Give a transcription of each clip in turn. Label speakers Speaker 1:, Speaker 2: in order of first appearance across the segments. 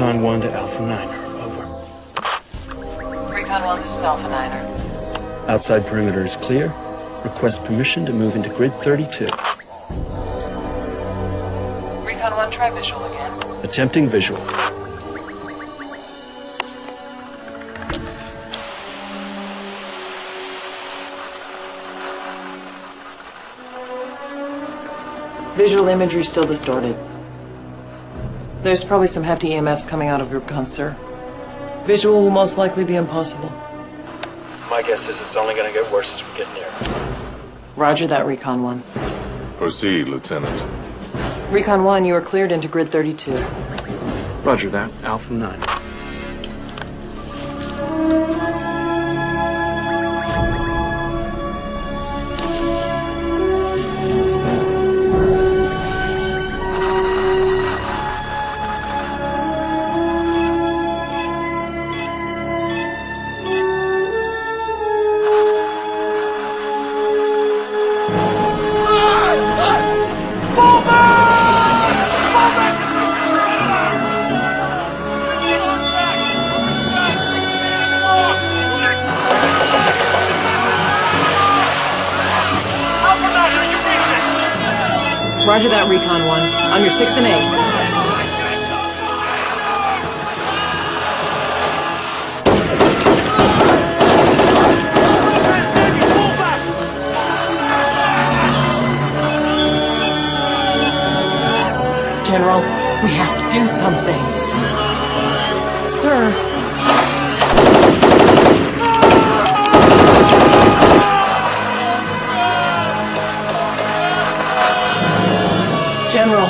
Speaker 1: Recon 1 to Alpha 9. Over.
Speaker 2: Recon 1, this is Alpha 9.
Speaker 1: Outside perimeter is clear. Request permission to move into grid 32.
Speaker 2: Recon 1, try visual again.
Speaker 1: Attempting visual.
Speaker 2: Visual imagery still distorted. There's probably some hefty EMFs coming out of your gun, sir. Visual will most likely be impossible.
Speaker 1: My guess is it's only going to get worse as we get near.
Speaker 2: Roger that, Recon 1.
Speaker 3: Proceed, Lieutenant.
Speaker 2: Recon 1, you are cleared into grid 32.
Speaker 1: Roger that, Alpha 9.
Speaker 2: Roger that, Recon 1. On your 6 and 8. General, we have to do something. Sir. General.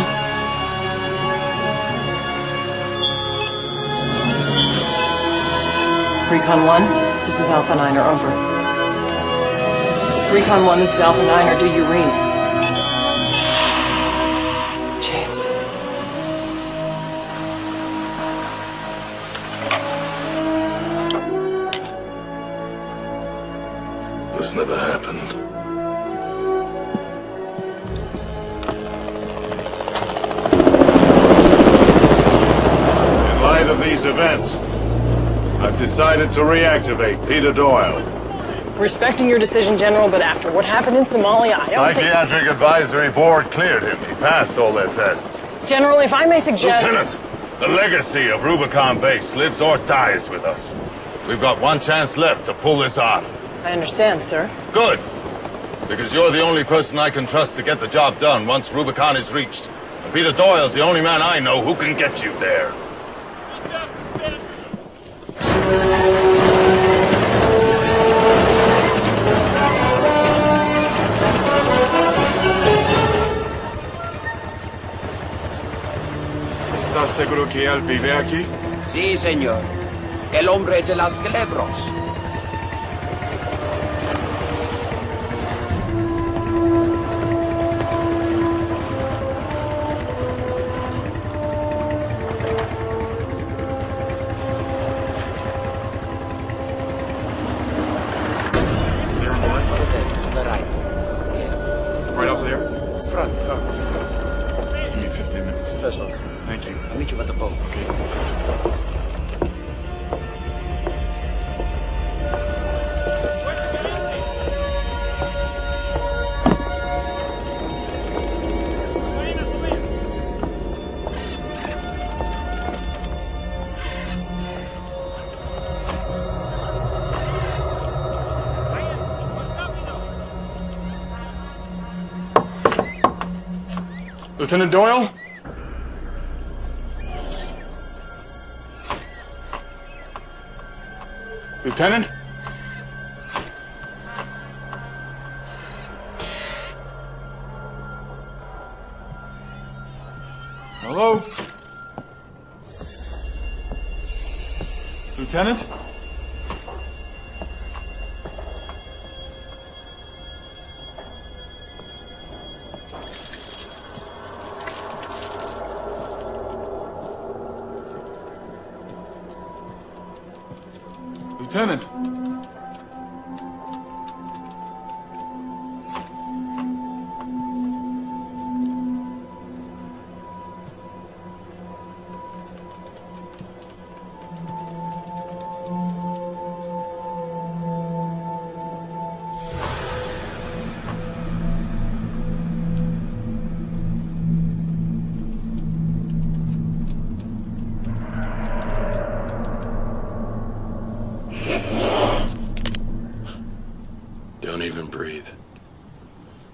Speaker 2: Recon 1, this is Alpha 9, over. Recon 1, this is Alpha 9, do you read? James.
Speaker 3: This never happened. Of these events, I've decided to reactivate Peter Doyle.
Speaker 2: Respecting your decision, General, but after what happened in Somalia, I don't think...
Speaker 3: Psychiatric Advisory Board cleared him. He passed all their tests.
Speaker 2: General, if I may suggest...
Speaker 3: Lieutenant, the legacy of Rubicon Base lives or dies with us. We've got one chance left to pull this off.
Speaker 2: I understand, sir.
Speaker 3: Good. Because you're the only person I can trust to get the job done once Rubicon is reached. And Peter Doyle's the only man I know who can get you there.
Speaker 4: ¿Estás seguro que él vive aquí?
Speaker 5: Sí, señor. El hombre de los culebros.
Speaker 4: Right up there?
Speaker 5: Front.
Speaker 4: Give me 15 minutes.
Speaker 5: First one.
Speaker 4: Thank you.
Speaker 5: I'll meet you at the boat.
Speaker 4: Okay. Lieutenant Doyle? Lieutenant? Hello? Lieutenant? Lieutenant.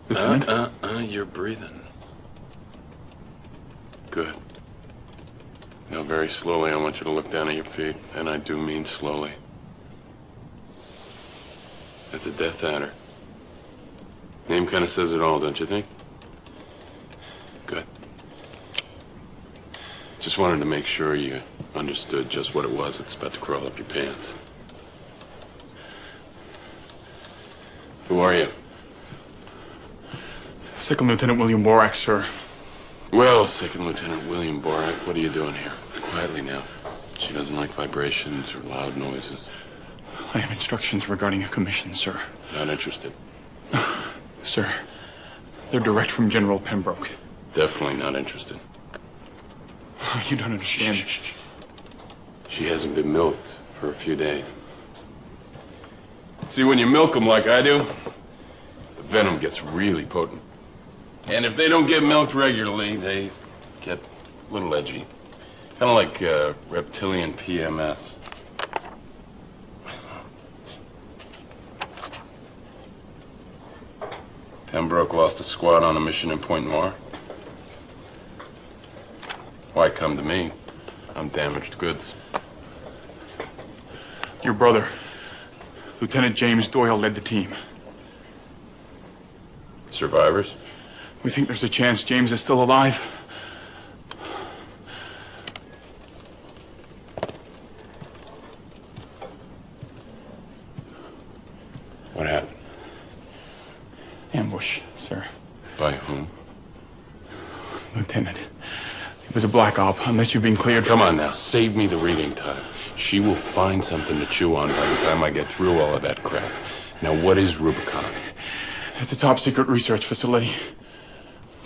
Speaker 4: Lieutenant?
Speaker 6: You're breathing. Good. Now, very slowly, I want you to look down at your feet, and I do mean slowly. That's a Death Adder. Name kind of says it all, don't you think? Good. Just wanted to make sure you understood just what it was that's about to crawl up your pants. Who are you?
Speaker 4: Second Lieutenant William Borak, sir.
Speaker 6: Well, Second Lieutenant William Borak, what are you doing here? Quietly now. She doesn't like vibrations or loud noises.
Speaker 4: I have instructions regarding a commission, sir.
Speaker 6: Not interested.
Speaker 4: Sir, they're direct from General Pembroke.
Speaker 6: Definitely not interested.
Speaker 4: You don't understand.
Speaker 6: Shh. She hasn't been milked for a few days. See, when you milk them like I do, the venom gets really potent. And if they don't get milked regularly, they get a little edgy. Kind of like reptilian PMS. Pembroke lost a squad on a mission in Point Noir. Why come to me? I'm damaged goods.
Speaker 4: Your brother, Lieutenant James Doyle, led the team.
Speaker 6: Survivors?
Speaker 4: We think there's a chance James is still alive.
Speaker 6: What happened?
Speaker 4: Ambush, sir.
Speaker 6: By whom?
Speaker 4: Lieutenant, it was a black op, unless you've been cleared.
Speaker 6: Come on now, save me the reading time. She will find something to chew on by the time I get through all of that crap. Now, what is Rubicon?
Speaker 4: It's a top-secret research facility.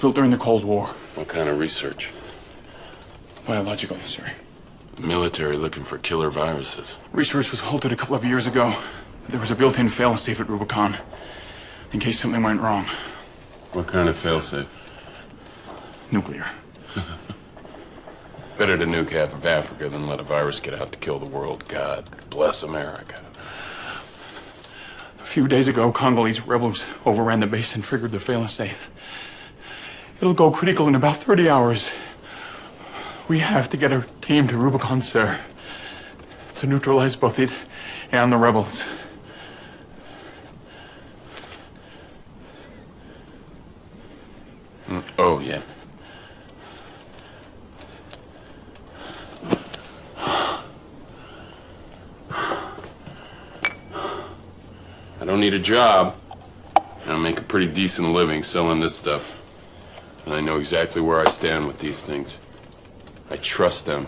Speaker 4: Built during the Cold War.
Speaker 6: What kind of research?
Speaker 4: Biological, sir.
Speaker 6: The military looking for killer viruses.
Speaker 4: Research was halted a couple of years ago. There was a built-in failsafe at Rubicon, in case something went wrong.
Speaker 6: What kind of failsafe?
Speaker 4: Nuclear.
Speaker 6: Better to nuke half of Africa than let a virus get out to kill the world. God bless America.
Speaker 4: A few days ago, Congolese rebels overran the base and triggered the failsafe. It'll go critical in about 30 hours. We have to get our team to Rubicon, sir, to neutralize both it and the rebels.
Speaker 6: Oh, yeah. I don't need a job. I make a pretty decent living selling this stuff. And I know exactly where I stand with these things. I trust them.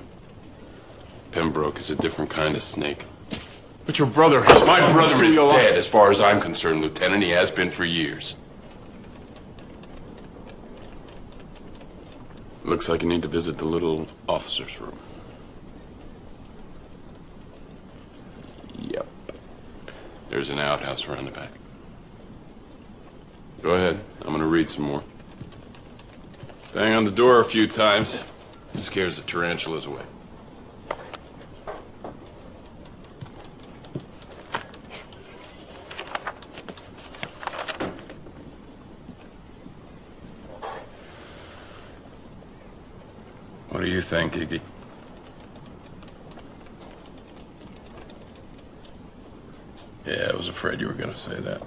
Speaker 6: Pembroke is a different kind of snake.
Speaker 4: But your brother...
Speaker 6: My brother is dead, as far as I'm concerned, Lieutenant. He has been for years. Looks like you need to visit the little officer's room. Yep. There's an outhouse around the back. Go ahead. I'm gonna read some more. Bang on the door a few times. It scares the tarantulas away. What do you think, Iggy? Yeah, I was afraid you were gonna say that.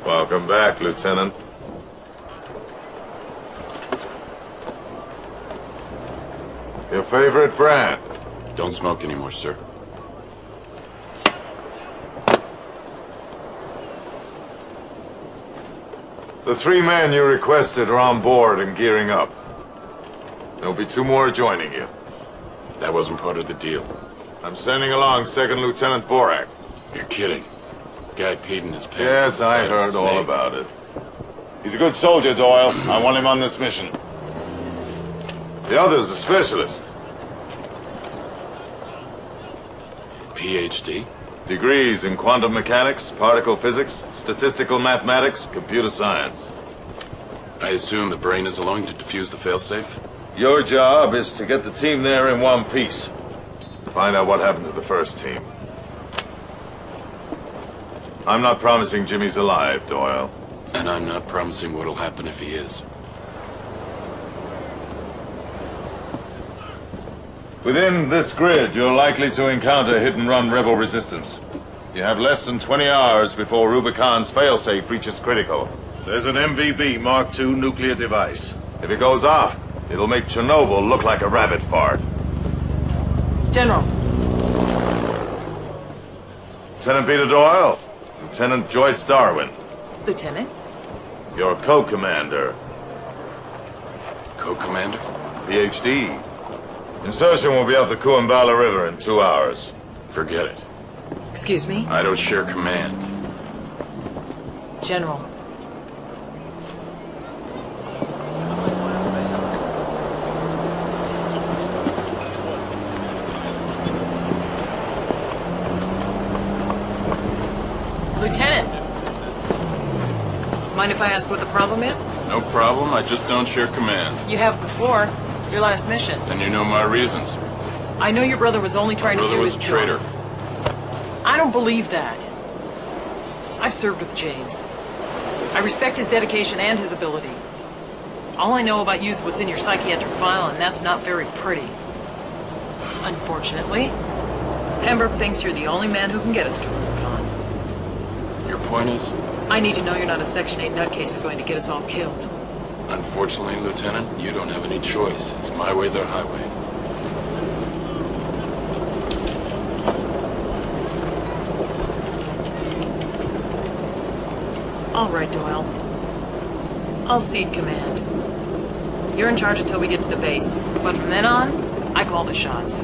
Speaker 3: Welcome back, Lieutenant. Your favorite brand?
Speaker 6: Don't smoke anymore, sir.
Speaker 3: The 3 men you requested are on board and gearing up. There'll be 2 more joining you.
Speaker 6: That wasn't part of the deal.
Speaker 3: I'm sending along 2nd Lieutenant Borak.
Speaker 6: You're kidding. Guy peed in his pants.
Speaker 3: Yes, I heard all about it. He's a good soldier, Doyle. I want him on this mission. The other's a specialist.
Speaker 6: PhD?
Speaker 3: Degrees in quantum mechanics, particle physics, statistical mathematics, computer science.
Speaker 6: I assume the brain is allowing to defuse the failsafe?
Speaker 3: Your job is to get the team there in one piece. Find out what happened to the first team. I'm not promising Jimmy's alive, Doyle.
Speaker 6: And I'm not promising what'll happen if he is.
Speaker 3: Within this grid, you're likely to encounter hit-and-run rebel resistance. You have less than 20 hours before Rubicon's failsafe reaches critical. There's an MVB Mark II nuclear device. If it goes off, it'll make Chernobyl look like a rabbit fart.
Speaker 2: General.
Speaker 3: Lieutenant Peter Doyle, Lieutenant Joyce Darwin.
Speaker 2: Lieutenant?
Speaker 3: Your co-commander.
Speaker 6: Co-commander?
Speaker 3: PhD. Insertion will be up the Kuambala River in 2 hours.
Speaker 6: Forget it.
Speaker 2: Excuse me?
Speaker 6: I don't share command.
Speaker 2: General. Lieutenant! Mind if I ask what the problem is?
Speaker 6: No problem, I just don't share command.
Speaker 2: You have before. Your last mission.
Speaker 6: And you know my reasons.
Speaker 2: I know your brother was only trying to do his
Speaker 6: Brother was a
Speaker 2: job.
Speaker 6: traitor.
Speaker 2: I don't believe that. I've served with James. I respect his dedication and his ability. All I know about you is what's in your psychiatric file, and that's not very pretty. Unfortunately, Pembroke thinks you're the only man who can get us to Rubicon.
Speaker 6: Your point is?
Speaker 2: I need to know you're not a Section 8 nutcase who's going to get us all killed.
Speaker 6: Unfortunately, Lieutenant, you don't have any choice. It's my way, the highway.
Speaker 2: All right, Doyle. I'll cede command. You're in charge until we get to the base. But from then on, I call the shots.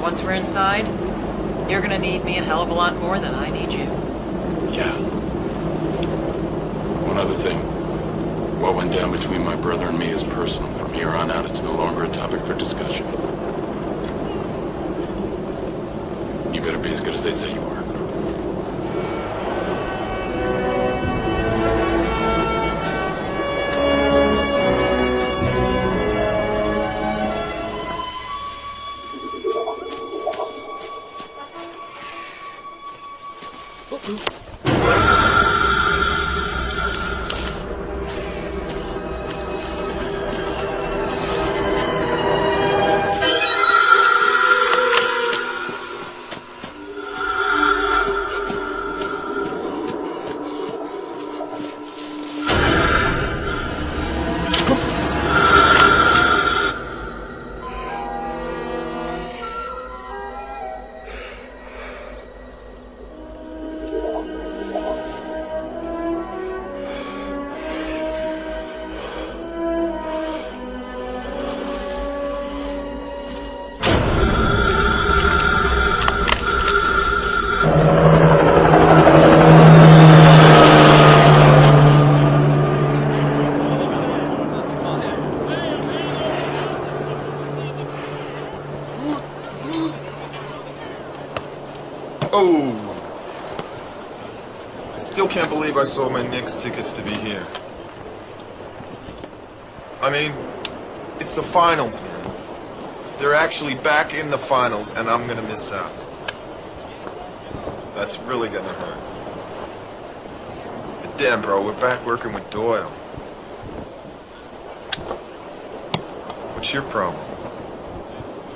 Speaker 2: Once we're inside, you're gonna need me a hell of a lot more than I need you.
Speaker 6: Yeah. One other thing. What went down between my brother and me is personal. From here on out, it's no longer a topic for discussion. You better be as good as they say you are.
Speaker 7: Can't believe I sold my Knicks tickets to be here. I mean, it's the finals, man. They're actually back in the finals, and I'm gonna miss out. That's really gonna hurt. But damn, bro, we're back working with Doyle. What's your problem?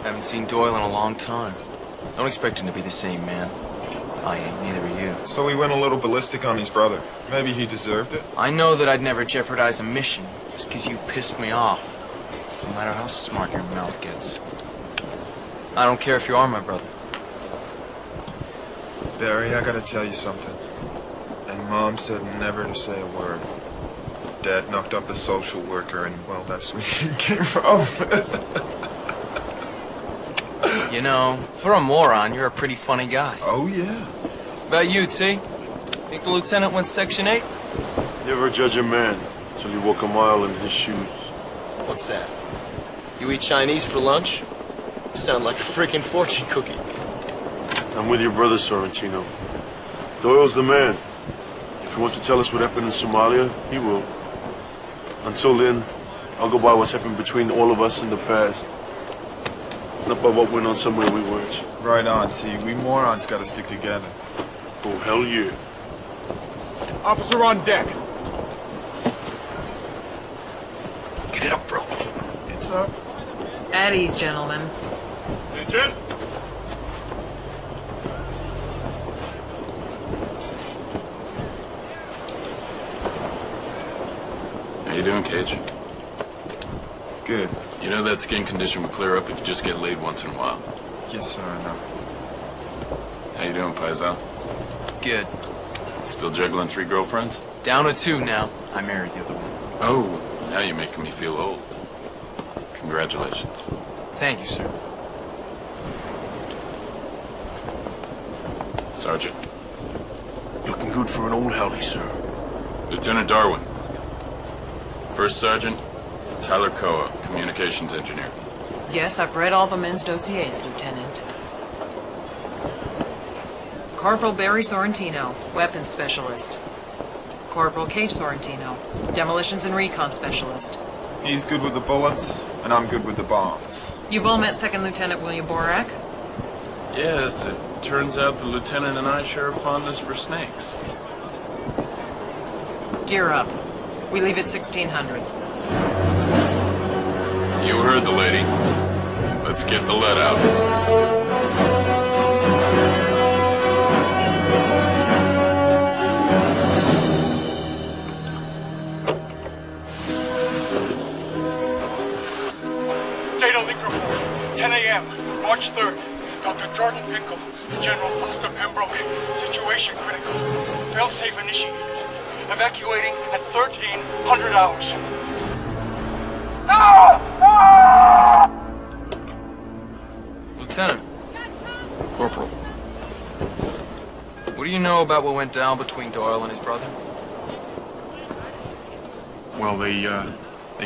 Speaker 8: Haven't seen Doyle in a long time. Don't expect him to be the same man. I ain't, neither are you.
Speaker 7: So he went a little ballistic on his brother. Maybe he deserved it.
Speaker 8: I know that I'd never jeopardize a mission just because you pissed me off. No matter how smart your mouth gets. I don't care if you are my brother.
Speaker 7: Barry, I gotta tell you something. And Mom said never to say a word. Dad knocked up a social worker and, well, that's where he came from.
Speaker 8: You know, for a moron, you're a pretty funny guy.
Speaker 7: Oh, yeah.
Speaker 8: About you, T? Think the lieutenant went Section 8?
Speaker 9: Never judge a man till you walk a mile in his shoes.
Speaker 10: What's that? You eat Chinese for lunch? You sound like a freaking fortune cookie.
Speaker 9: I'm with your brother, Sorrentino. Doyle's the man. If he wants to tell us what happened in Somalia, he will. Until then, I'll go by what's happened between all of us in the past. Not by what went on somewhere we weren't.
Speaker 7: Right on, T. We morons gotta stick together.
Speaker 9: Oh, hell yeah.
Speaker 4: Officer on deck.
Speaker 7: Get it up, bro. It's up.
Speaker 2: At ease, gentlemen.
Speaker 9: Attention!
Speaker 6: How you doing, Cage?
Speaker 7: Good.
Speaker 6: You know that skin condition would clear up if you just get laid once in a while.
Speaker 7: Yes, sir, I know.
Speaker 6: How you doing, Paisal?
Speaker 8: Good.
Speaker 6: Still juggling 3 girlfriends?
Speaker 8: Down to 2 now. I married the other one.
Speaker 6: Oh, now you're making me feel old. Congratulations.
Speaker 8: Thank you, sir.
Speaker 6: Sergeant.
Speaker 9: Looking good for an old howdy, sir.
Speaker 6: Lieutenant Darwin. First Sergeant, Tyler Koa, Communications Engineer.
Speaker 2: Yes, I've read all the men's dossiers, Lieutenant. Corporal Barry Sorrentino, Weapons Specialist. Corporal Cage Sorrentino, Demolitions and Recon Specialist.
Speaker 7: He's good with the bullets, and I'm good with the bombs.
Speaker 2: You've all met Second Lieutenant William Borak?
Speaker 6: Yes, it turns out the lieutenant and I share a fondness for snakes.
Speaker 2: Gear up. We leave at 1600.
Speaker 6: You heard the lady. Let's get the lead out.
Speaker 4: Data link report. 10 a.m. March 3rd. Dr. Jordan Pinkham, General Foster Pembroke. Situation critical. Failsafe initiated. Evacuating at 1300 hours.
Speaker 8: Lieutenant. Corporal. What do you know about what went down between Doyle and his brother?
Speaker 4: Well, they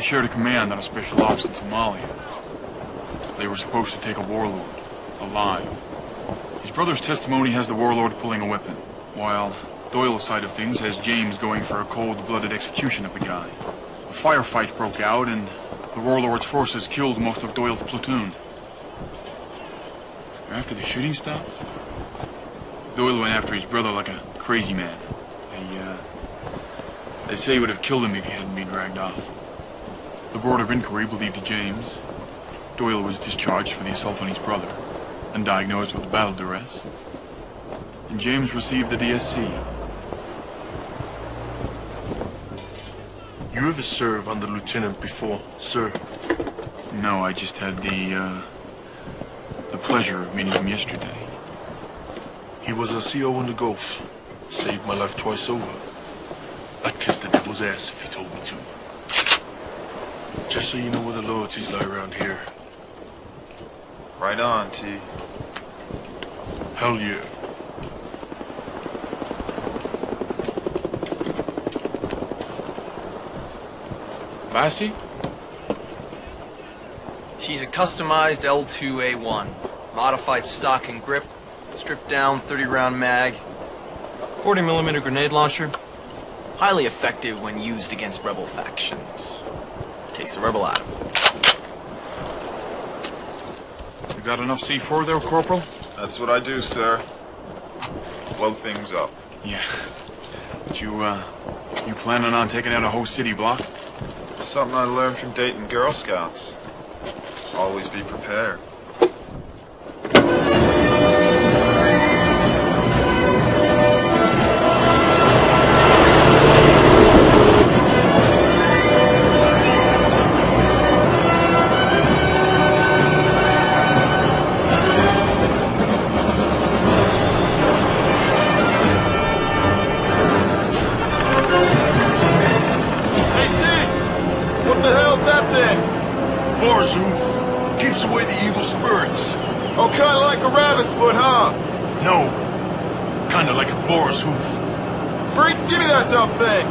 Speaker 4: shared a command on a special ops in Somalia. They were supposed to take a warlord, alive. His brother's testimony has the warlord pulling a weapon, while Doyle's side of things has James going for a cold-blooded execution of the guy. A firefight broke out, and the warlord's forces killed most of Doyle's platoon. After the shooting stopped, Doyle went after his brother like a crazy man. They say he would have killed him if he hadn't been dragged off. The Board of Inquiry believed James. Doyle was discharged for the assault on his brother and diagnosed with battle duress. And James received the DSC.
Speaker 9: You ever served under lieutenant before, sir?
Speaker 4: No, I just had the pleasure of meeting him yesterday.
Speaker 9: He was a CO in the Gulf. Saved my life twice over. I'd kiss the devil's ass if he told me to. Just so you know where the loyalties lie around here.
Speaker 7: Right on, T.
Speaker 9: Hell yeah.
Speaker 4: Lassie?
Speaker 8: She's a customized L2A1. Modified stock and grip. Stripped down 30-round mag. 40mm grenade launcher. Highly effective when used against rebel factions. Takes the rebel out of them.
Speaker 4: You got enough C4 there, Corporal?
Speaker 7: That's what I do, sir. Blow things up.
Speaker 4: Yeah. But you planning on taking out a whole city block?
Speaker 7: Something I learned from dating Girl Scouts. Always be prepared. thing?
Speaker 9: Boar's hoof. Keeps away the evil spirits.
Speaker 7: Oh, kinda like a rabbit's foot, huh?
Speaker 9: No. Kinda like a boar's hoof.
Speaker 7: Freak, give me that dumb thing!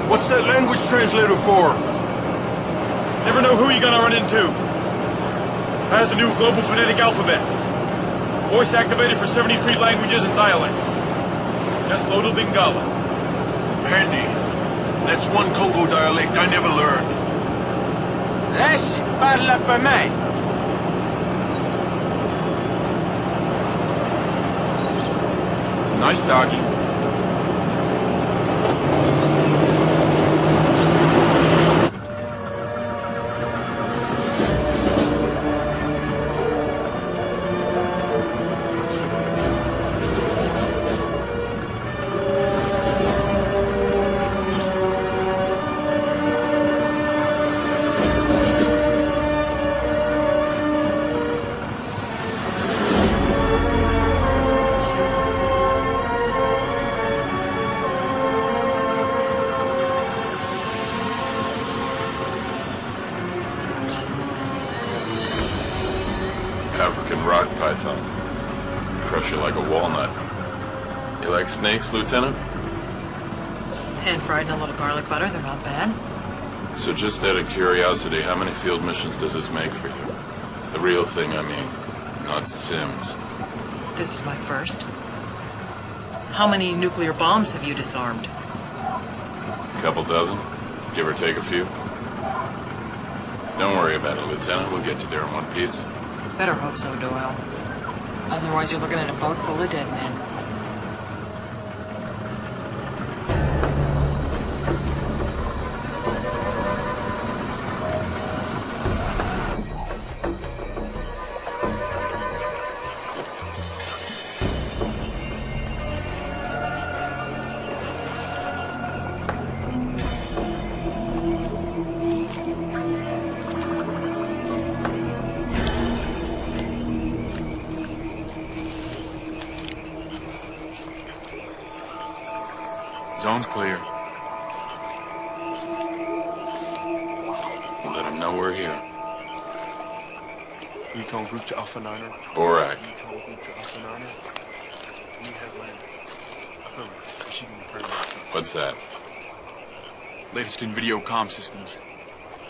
Speaker 9: What's that language translator for?
Speaker 4: Never know who you're gonna run into. Has the new global phonetic alphabet. Voice activated for 73 languages and dialects. Just loaded Lingala.
Speaker 9: Handy. That's one Congo dialect I never learned.
Speaker 5: Lei parla per me.
Speaker 7: Nice doggy.
Speaker 6: African rock python. Crush you like a walnut. You like snakes, Lieutenant?
Speaker 2: Pan-fried in a little garlic butter, they're not bad.
Speaker 6: So just out of curiosity, how many field missions does this make for you? The real thing, I mean. Not Sims.
Speaker 2: This is my first. How many nuclear bombs have you disarmed?
Speaker 6: Couple dozen, give or take a few. Don't worry about it, Lieutenant. We'll get you there in one piece.
Speaker 2: Better hope so, Doyle. Otherwise you're looking at a boat full of dead men.
Speaker 4: Zone's clear.
Speaker 6: Let him know we're here.
Speaker 9: Recon group to Alpha 9er.
Speaker 6: Borak.
Speaker 9: Recon group to Alpha 9er. We have landed. Affirmative. Receiving the permit.
Speaker 6: What's that?
Speaker 4: Latest in video comm systems.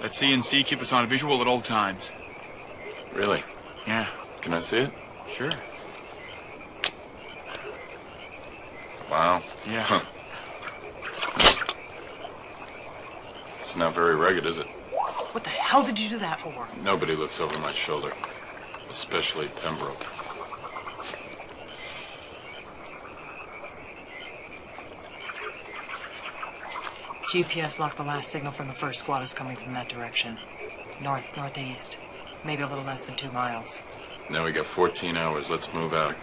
Speaker 4: Let CNC keep us on visual at all times.
Speaker 6: Really?
Speaker 4: Yeah.
Speaker 6: Can I see it?
Speaker 4: Sure.
Speaker 6: Wow.
Speaker 4: Yeah.
Speaker 6: Huh. It's not very rugged, is it?
Speaker 2: What the hell did you do that for?
Speaker 6: Nobody looks over my shoulder. Especially Pembroke.
Speaker 2: GPS locked the last signal from the first squad is coming from that direction. Northeast. Maybe a little less than 2 miles.
Speaker 6: Now we got 14 hours. Let's move out.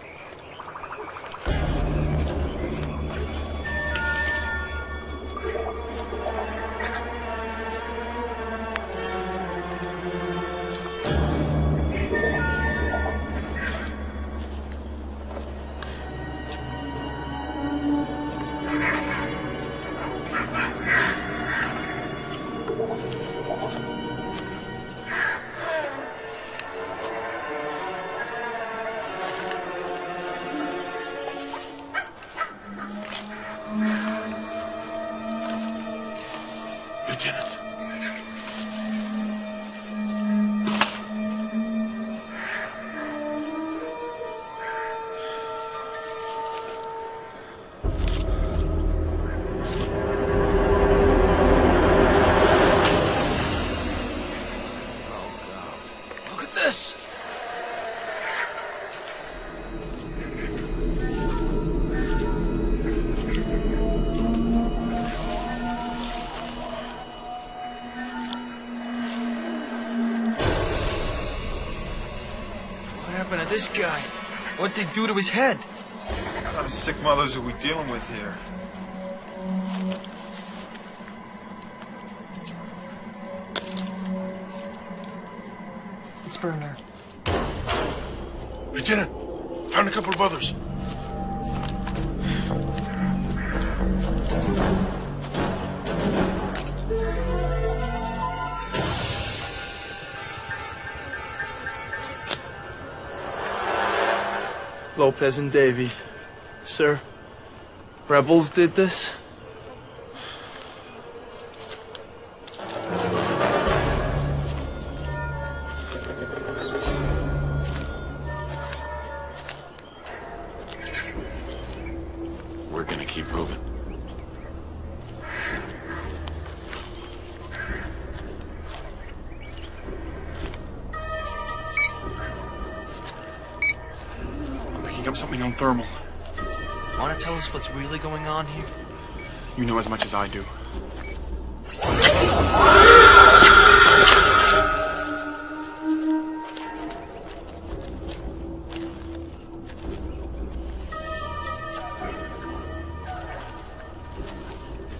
Speaker 9: Lieutenant.
Speaker 8: Look at this! What happened to this guy? What'd they do to his head?
Speaker 7: What kind of sick mothers are we dealing with here?
Speaker 2: burner.
Speaker 9: Lieutenant, found a couple of others.
Speaker 8: Lopez and Davies. Sir, rebels did this?
Speaker 6: We're gonna keep moving.
Speaker 4: Picking up something on thermal.
Speaker 8: Want to tell us what's really going on here?
Speaker 4: You know as much as I do.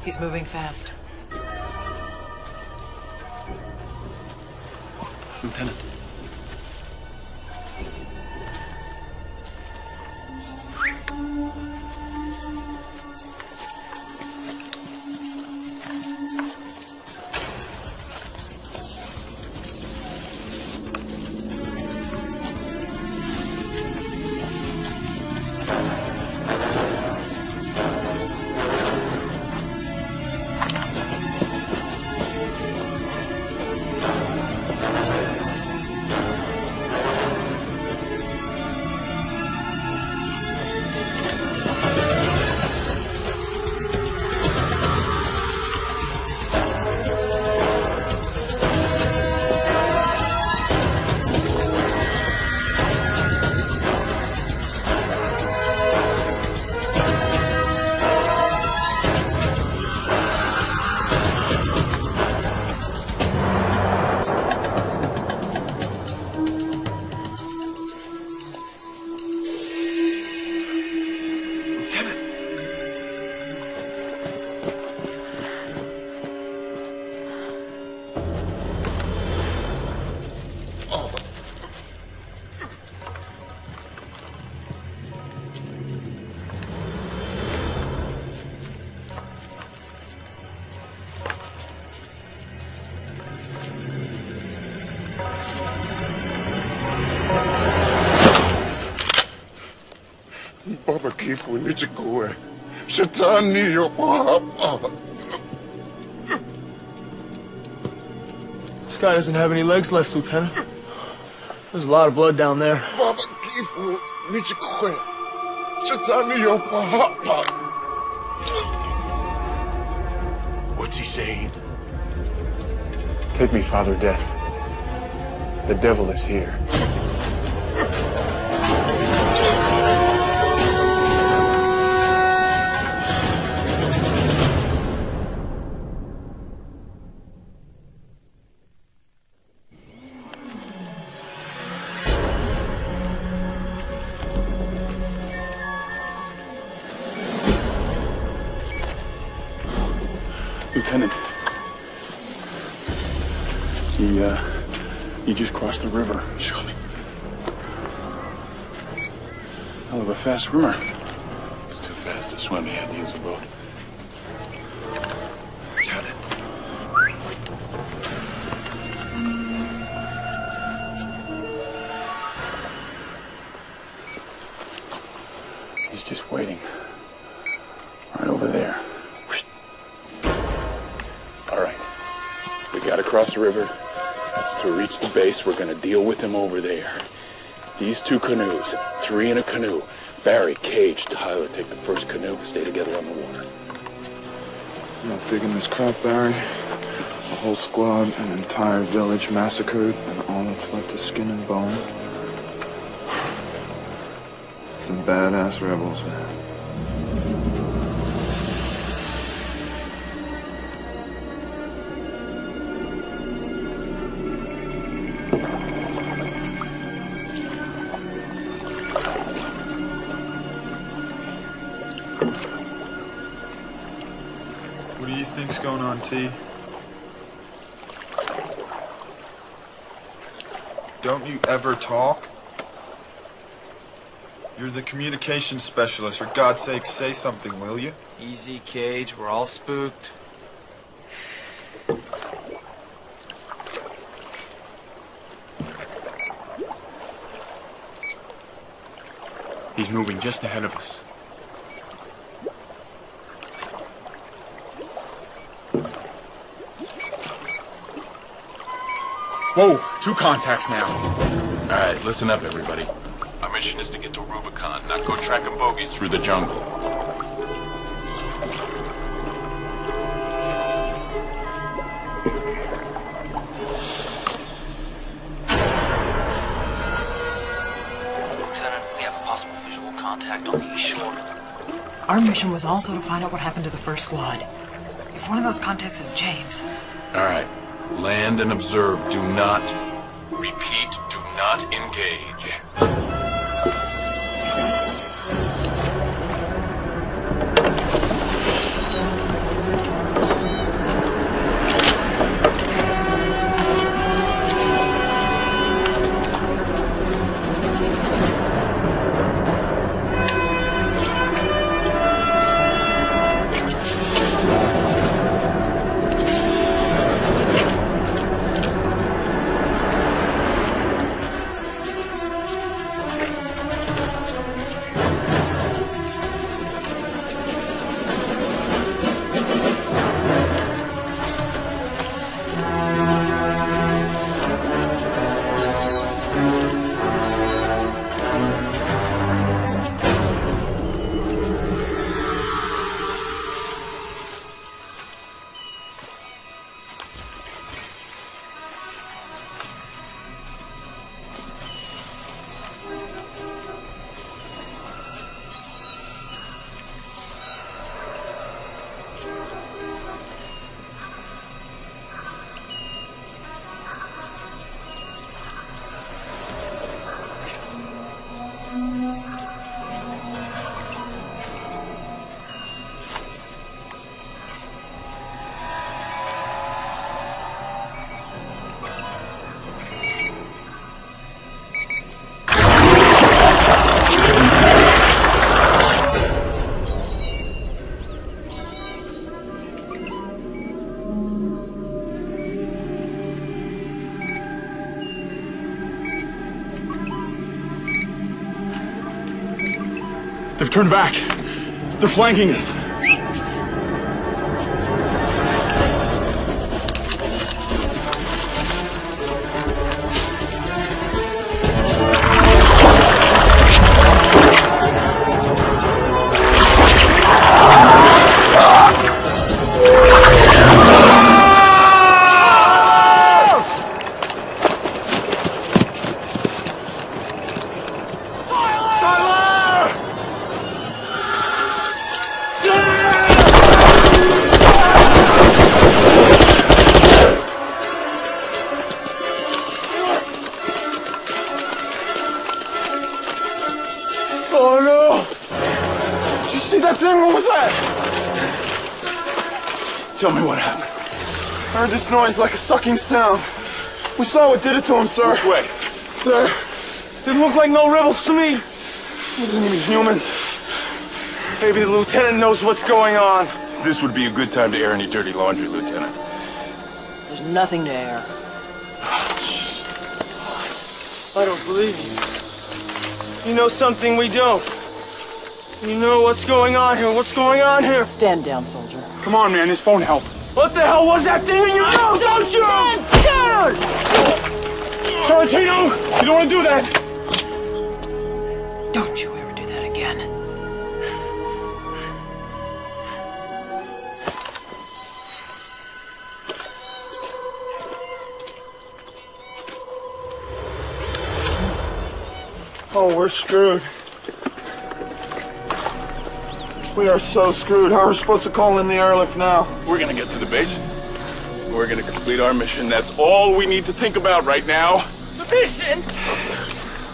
Speaker 2: He's moving fast.
Speaker 4: Lieutenant.
Speaker 11: بابا كيف ونجي قوة شتاني يا بابا.
Speaker 8: This guy doesn't have any legs left, Lieutenant. There's a lot of blood down there.
Speaker 11: بابا كيف ونجي قوة شتاني يا بابا.
Speaker 9: What's he saying?
Speaker 4: Take me, Father Death. The devil is here. Lieutenant, he just crossed the river.
Speaker 9: Show me.
Speaker 4: Hell of a fast swimmer.
Speaker 6: It's too fast to swim. He had to use a boat.
Speaker 9: Lieutenant.
Speaker 4: He's just waiting. Right over there.
Speaker 6: All right. We gotta cross the river. To reach the base, we're gonna deal with him over there. These two canoes, 3 in a canoe. Barry, Cage, Tyler, take the first canoe, stay together on the water.
Speaker 7: I'm not digging this crap, Barry. A whole squad, an entire village massacred, and all that's left is skin and bone. Some badass rebels, man. What do you think's going on, T? Don't you ever talk? You're the communications specialist. For God's sake, say something, will you?
Speaker 8: Easy, Cage. We're all spooked.
Speaker 4: He's moving just ahead of us. Whoa, 2 contacts now.
Speaker 6: All right, listen up, everybody. Our mission is to get to Rubicon, not go tracking bogeys through the jungle.
Speaker 12: Lieutenant, we have a possible visual contact on the east shore.
Speaker 2: Our mission was also to find out what happened to the first squad. If one of those contacts is James.
Speaker 6: All right, land and observe. Do not, repeat, do not engage.
Speaker 4: They've turned back. They're flanking us.
Speaker 11: Tell me what happened. I heard this noise like a sucking sound. We saw what did it to him, sir.
Speaker 4: Which way?
Speaker 11: There. Didn't look like no rebels to me. Wasn't even human. Maybe the lieutenant knows what's going on.
Speaker 6: This would be a good time to air any dirty laundry, Lieutenant.
Speaker 2: There's nothing to air.
Speaker 11: I don't believe you. You know something we don't. You know what's going on here. What's going on here?
Speaker 2: Stand down, soldier.
Speaker 4: Come on, man. This won't help.
Speaker 11: What the hell was that thing in your nose? Don't shoot him! Down!
Speaker 4: Sorrentino, you don't want to do that.
Speaker 2: Don't you ever do that again.
Speaker 11: Oh, we're screwed. We are so screwed. How are we supposed to call in the airlift now?
Speaker 4: We're gonna get to the base. We're gonna complete our mission. That's all we need to think about right now.
Speaker 11: The mission?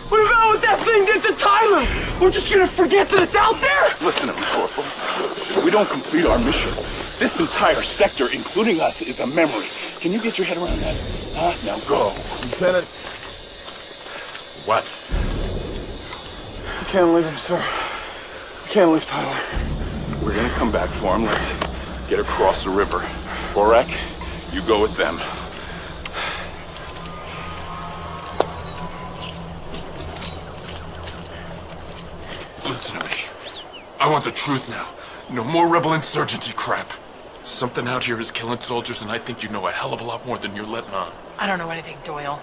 Speaker 11: What about what that thing did to Tyler? We're just gonna forget that it's out there?
Speaker 4: Listen to me, Corporal. If we don't complete our mission, this entire sector, including us, is a memory. Can you get your head around that? Huh? Now go.
Speaker 7: Lieutenant,
Speaker 6: What?
Speaker 9: We can't leave him, sir. We can't leave Tyler.
Speaker 6: We're gonna come back for him. Let's get across the river. Borak, you go with them. Listen to me. I want the truth now. No more rebel insurgency crap. Something out here is killing soldiers, and I think you know a hell of a lot more than you're letting on.
Speaker 2: I don't know anything, Doyle.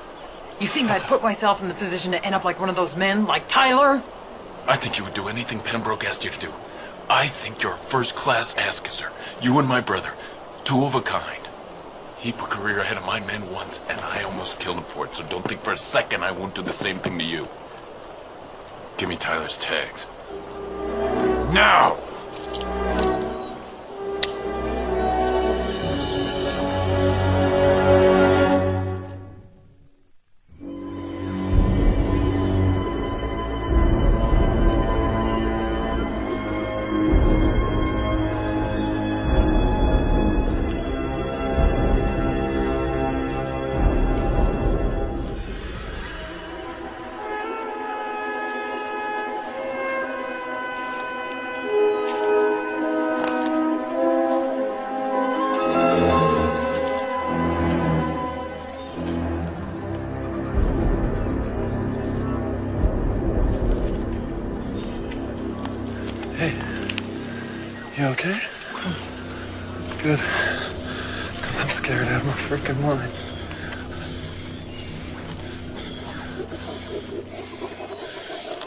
Speaker 2: You think I'd put myself in the position to end up like one of those men, like Tyler?
Speaker 6: I think you would do anything Pembroke asked you to do. I think you're a first-class ass-kisser. You and my brother, two of a kind. He put a career ahead of my men once, and I almost killed him for it, so don't think for a second I won't do the same thing to you. Give me Tyler's tags. Now!
Speaker 7: You okay? Good. Because I'm scared out of my freaking mind.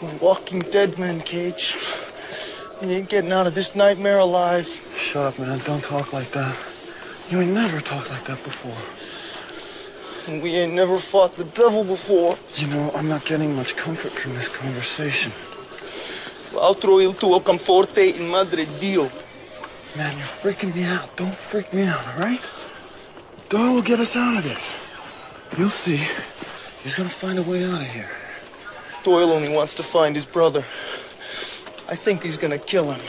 Speaker 11: We're walking dead men, Cage. You ain't getting out of this nightmare alive.
Speaker 7: Shut up, man. Don't talk like that. You ain't never talked like that before.
Speaker 11: And we ain't never fought the devil before.
Speaker 7: You know, I'm not getting much comfort from this conversation.
Speaker 11: Altro il tuo conforte in madre Dio.
Speaker 7: Man, you're freaking me out. Don't freak me out, all right? Doyle will get us out of this. You'll see. He's gonna find a way out of here.
Speaker 11: Doyle only wants to find his brother. I think he's gonna kill him.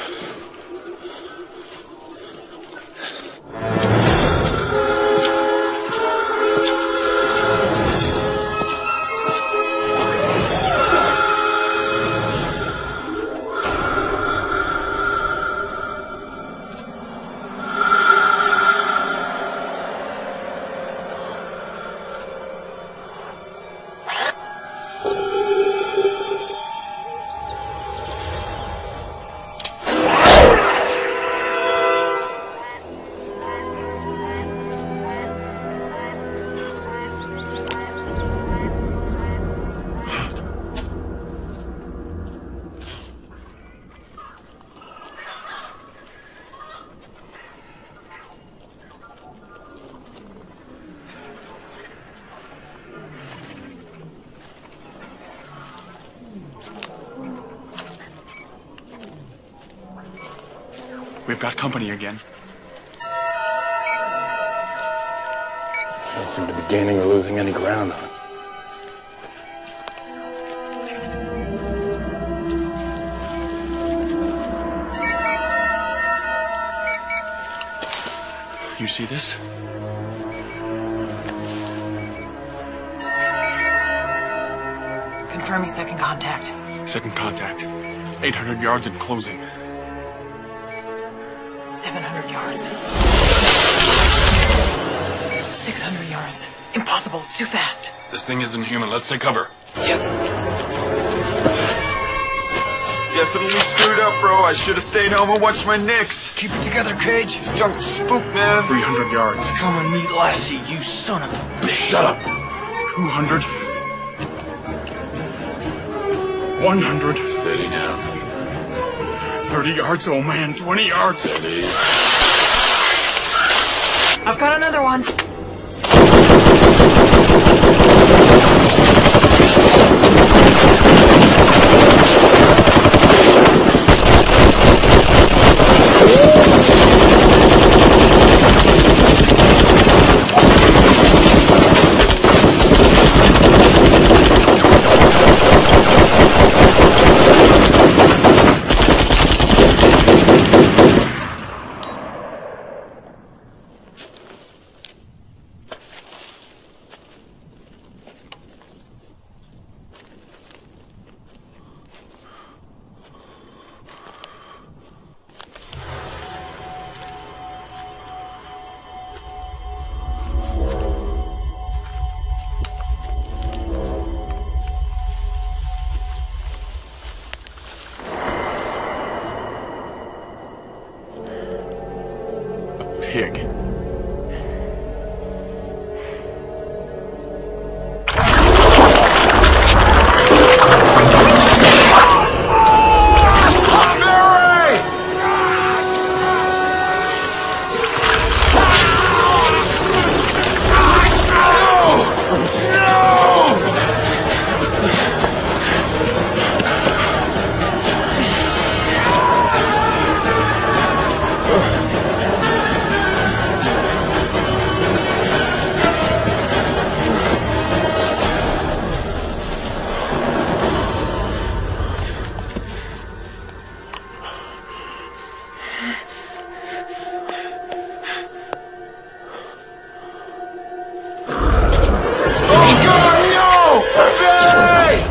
Speaker 4: We've got company again.
Speaker 7: Don't seem to be gaining or losing any ground on it.
Speaker 4: You see this?
Speaker 2: Confirming second contact.
Speaker 4: Second contact. 800 yards and closing.
Speaker 2: 700 yards. 600 yards. Impossible. It's too fast.
Speaker 6: This thing isn't human. Let's take cover.
Speaker 2: Yep.
Speaker 7: Definitely screwed up, bro. I should have stayed home and watched my Knicks.
Speaker 11: Keep it together, Cage.
Speaker 7: This junk spook, man.
Speaker 4: 300 yards.
Speaker 11: Come and meet Lassie, you son of a bitch.
Speaker 4: Shut up. 200. 100.
Speaker 6: Steady now.
Speaker 4: 30 yards, oh man. 20 yards.
Speaker 6: Steady.
Speaker 2: I've got another one.
Speaker 11: Hey!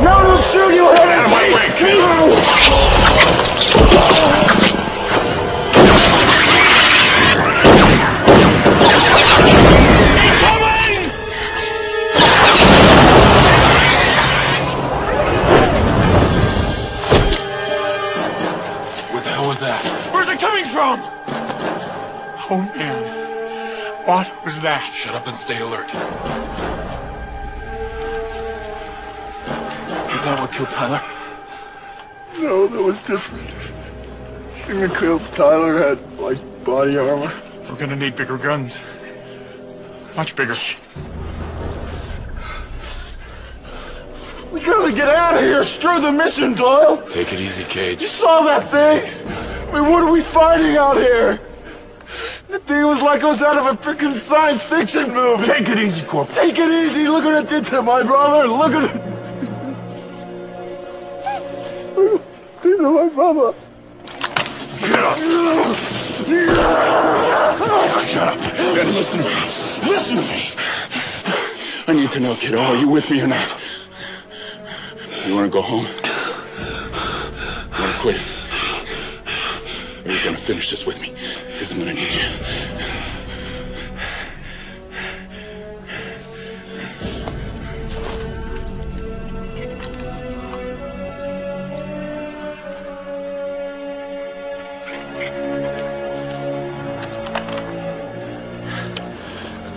Speaker 11: No, don't shoot you! Get out of my way, kid!
Speaker 4: Where's it coming from? Oh, man. What was that?
Speaker 6: Shut up and stay alert.
Speaker 4: Is that what killed Tyler?
Speaker 7: No, that was different. The thing that killed Tyler had, like, body armor.
Speaker 4: We're gonna need bigger guns. Much bigger.
Speaker 7: We gotta get out of here! Screw the mission, Doyle!
Speaker 6: Take it easy, Cage.
Speaker 7: You saw that thing? I mean, what are we fighting out here? That thing was like it was out of a freaking science fiction movie.
Speaker 4: Take it easy, Corporal.
Speaker 7: Take it easy. Look what it did to my brother. Look at it. Did to my brother.
Speaker 4: Get up. Shut up. And listen to me. Listen to me. I need to know, kiddo, are you with me or not? You want to go home? You want to quit? Or are you going to finish this with me? Because I'm going to need you.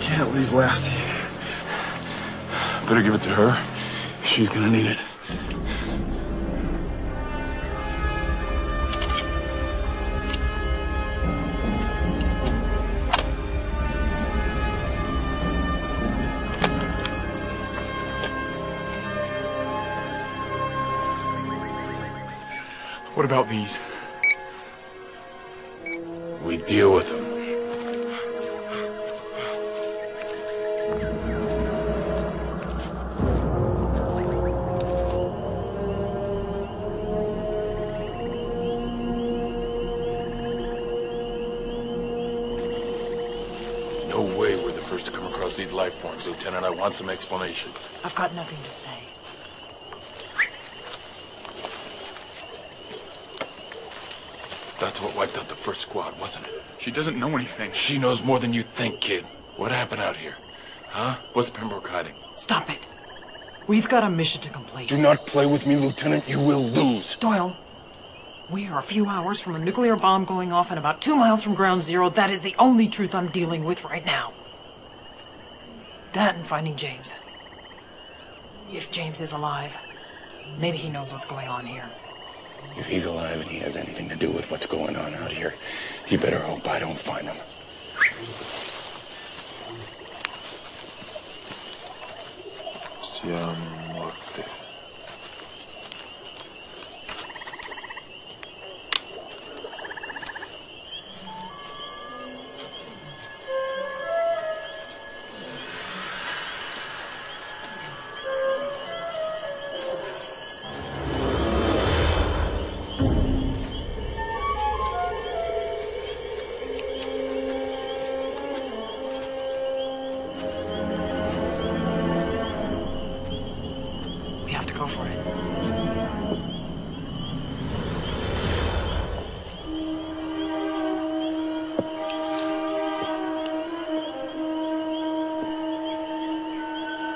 Speaker 7: Can't leave Lassie.
Speaker 4: Better give it to her. She's going to need it. What about these?
Speaker 6: We deal with them. No way we're the first to come across these life forms, Lieutenant. I want some explanations.
Speaker 2: I've got nothing to say.
Speaker 6: That's what wiped out the first squad, wasn't it?
Speaker 4: She doesn't know anything.
Speaker 6: She knows more than you think, kid. What happened out here? Huh? What's Pembroke hiding?
Speaker 2: Stop it. We've got a mission to complete.
Speaker 6: Do not play with me, Lieutenant. You will lose.
Speaker 2: Doyle, we are a few hours from a nuclear bomb going off and about 2 miles from ground zero. That is the only truth I'm dealing with right now. That and finding James. If James is alive, maybe he knows what's going on here.
Speaker 6: If he's alive and he has anything to do with what's going on out here, he better hope I don't find him.
Speaker 7: Siamo morte.
Speaker 2: Go for it.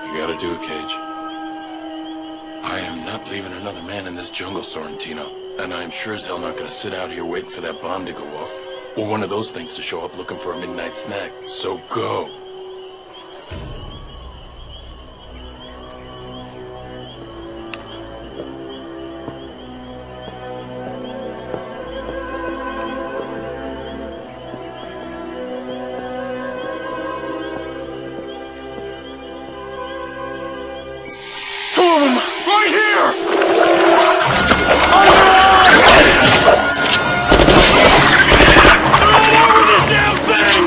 Speaker 6: You gotta do it, Cage. I am not leaving another man in this jungle, Sorrentino. And I'm sure as hell not gonna sit out here waiting for that bomb to go off. Or one of those things to show up looking for a midnight snack. So go.
Speaker 4: Right here! All over this damn thing!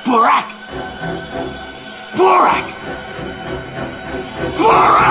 Speaker 13: Borak! Borak! Borak!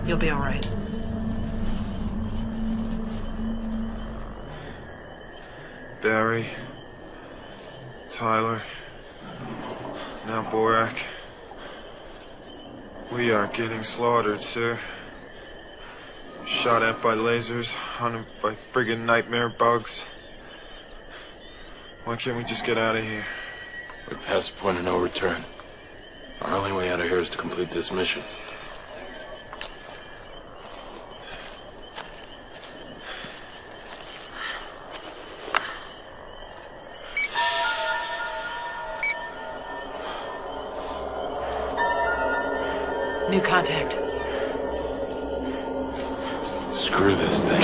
Speaker 2: You'll be all right.
Speaker 7: Barry, Tyler, now Borak. We are getting slaughtered, sir. Shot at by lasers, hunted by friggin' nightmare bugs. Why can't we just get out of here?
Speaker 6: We're past the point of no return. Our only way out of here is to complete this mission.
Speaker 2: New contact.
Speaker 6: Screw this thing.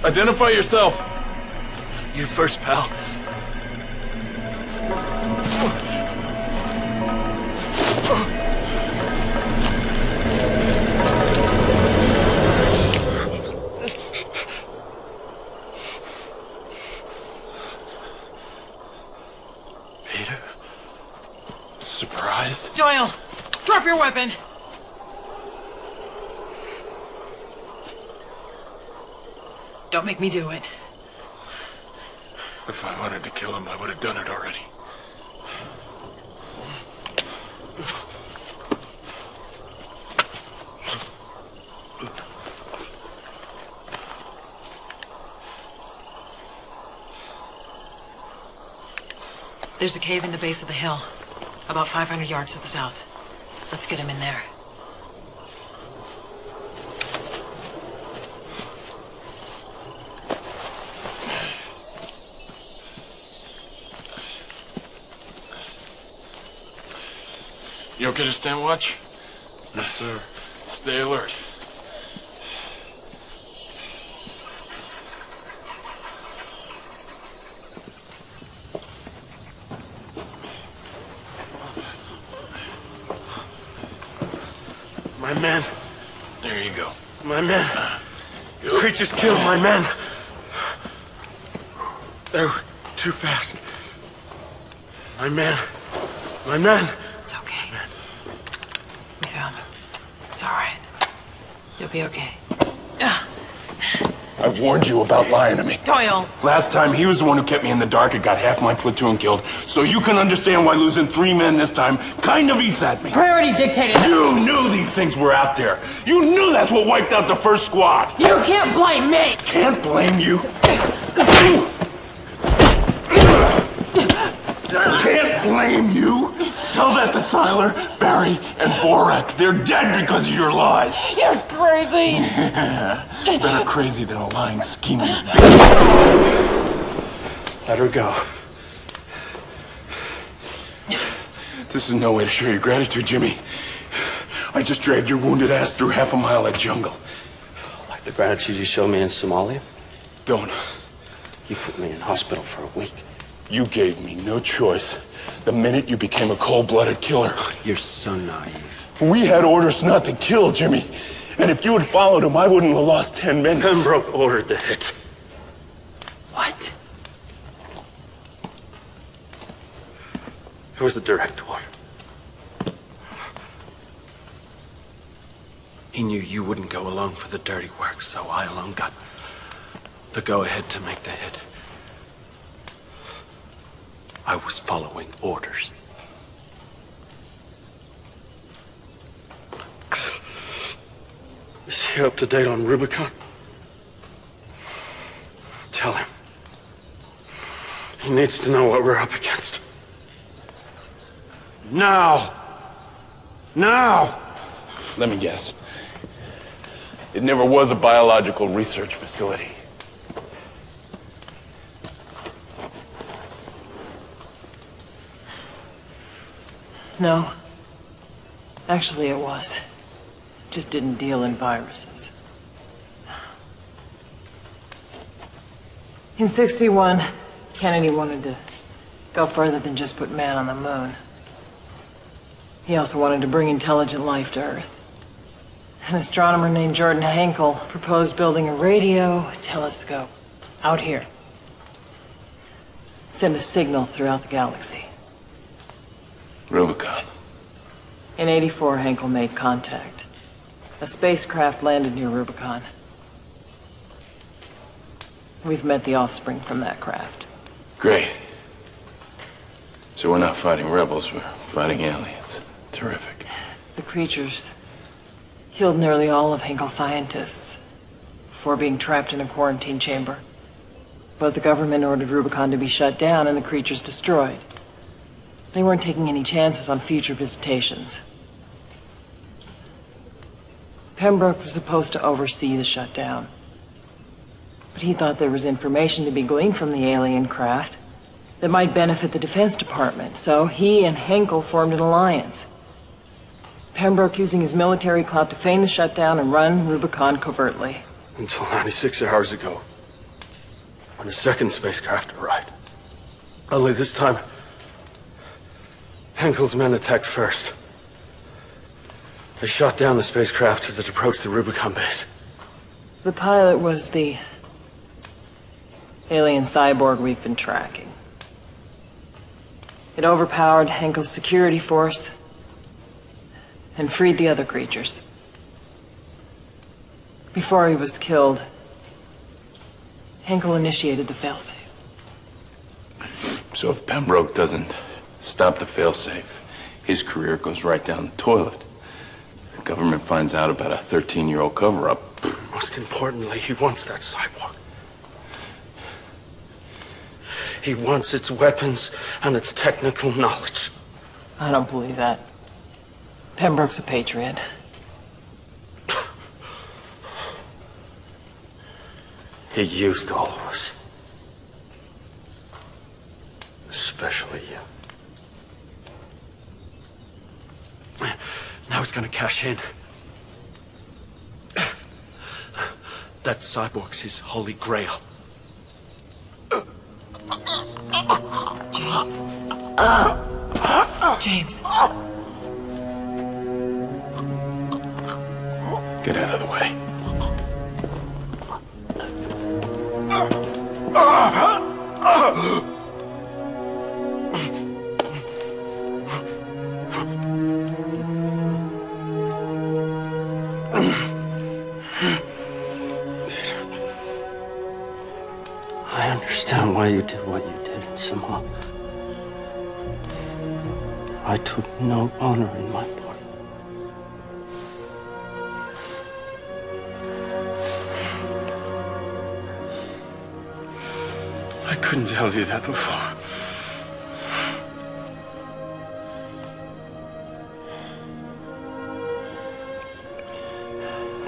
Speaker 6: Identify yourself.
Speaker 11: You first, pal.
Speaker 6: Peter? Surprised?
Speaker 2: Doyle, drop your weapon. Don't make me do it.
Speaker 6: If I wanted to kill him, I would have done it already.
Speaker 2: There's a cave in the base of the hill, about 500 yards to the south. Let's get him in there.
Speaker 6: You okay to stand watch?
Speaker 9: Yes, sir.
Speaker 6: Stay alert.
Speaker 9: My men.
Speaker 6: There you go.
Speaker 9: My men. The creatures killed my men. They were too fast. My men. My men.
Speaker 2: It's okay. We found him. It's all right. You'll be okay.
Speaker 6: I warned you about lying to me.
Speaker 2: Doyle!
Speaker 6: Last time, he was the one who kept me in the dark and got half my platoon killed. So you can understand why losing 3 men this time kind of eats at me.
Speaker 2: Priority dictated.
Speaker 6: You knew these things were out there. You knew that's what wiped out the first squad.
Speaker 2: You can't blame me!
Speaker 6: Can't blame you. Can't blame you. Tell that to Tyler, Barry, and Borak. They're dead because of your lies.
Speaker 2: You're crazy.
Speaker 6: Better crazy than a lying, scheming bitch.
Speaker 9: Let her go.
Speaker 6: This is no way to show your gratitude, Jimmy. I just dragged your wounded ass through half a mile of jungle.
Speaker 1: Like the gratitude you showed me in Somalia?
Speaker 6: Don't.
Speaker 1: You put me in hospital for a week.
Speaker 6: You gave me no choice the minute you became a cold-blooded killer.
Speaker 1: You're so naive.
Speaker 6: We had orders not to kill, Jimmy. And if you had followed him, I wouldn't have lost 10 men.
Speaker 1: Pembroke ordered the hit.
Speaker 2: What?
Speaker 1: It was the direct order.
Speaker 13: He knew you wouldn't go along for the dirty work, so I alone got the go-ahead to make the hit. I was following orders. Is he up to date on Rubicon? Tell him. He needs to know what we're up against. Now! Now!
Speaker 6: Let me guess. It never was a biological research facility.
Speaker 2: No. Actually, it was. Just didn't deal in viruses. In '61, Kennedy wanted to go further than just put man on the moon. He also wanted to bring intelligent life to Earth. An astronomer named Jordan Hankel proposed building a radio telescope out here. Send a signal throughout the galaxy.
Speaker 6: Rubicon.
Speaker 2: In '84, Hankel made contact. A spacecraft landed near Rubicon. We've met the offspring from that craft.
Speaker 6: Great. So we're not fighting rebels, we're fighting aliens. Terrific.
Speaker 2: The creatures killed nearly all of Hankel's scientists before being trapped in a quarantine chamber. But the government ordered Rubicon to be shut down and the creatures destroyed. They weren't taking any chances on future visitations. Pembroke was supposed to oversee the shutdown. But he thought there was information to be gleaned from the alien craft that might benefit the Defense Department, so he and Hankel formed an alliance. Pembroke using his military clout to feign the shutdown and run Rubicon covertly.
Speaker 13: Until 96 hours ago, when a second spacecraft arrived. Only this time, Hankel's men attacked first. They shot down the spacecraft as it approached the Rubicon base.
Speaker 2: The pilot was the alien cyborg we've been tracking. It overpowered Hankel's security force and freed the other creatures. Before he was killed, Hankel initiated the failsafe.
Speaker 6: So if Pembroke doesn't stop the failsafe, his career goes right down the toilet. The government finds out about a 13-year-old cover-up.
Speaker 13: Most importantly, he wants that cyborg. He wants its weapons and its technical knowledge.
Speaker 2: I don't believe that. Pembroke's a patriot.
Speaker 13: He used all of us. Especially you. Now he's gonna cash in. That cyborg's his holy grail.
Speaker 2: James. James.
Speaker 6: Get out of the way.
Speaker 13: I understand why you did what you did in Somalia. I took no honor in my part. I couldn't tell you that before.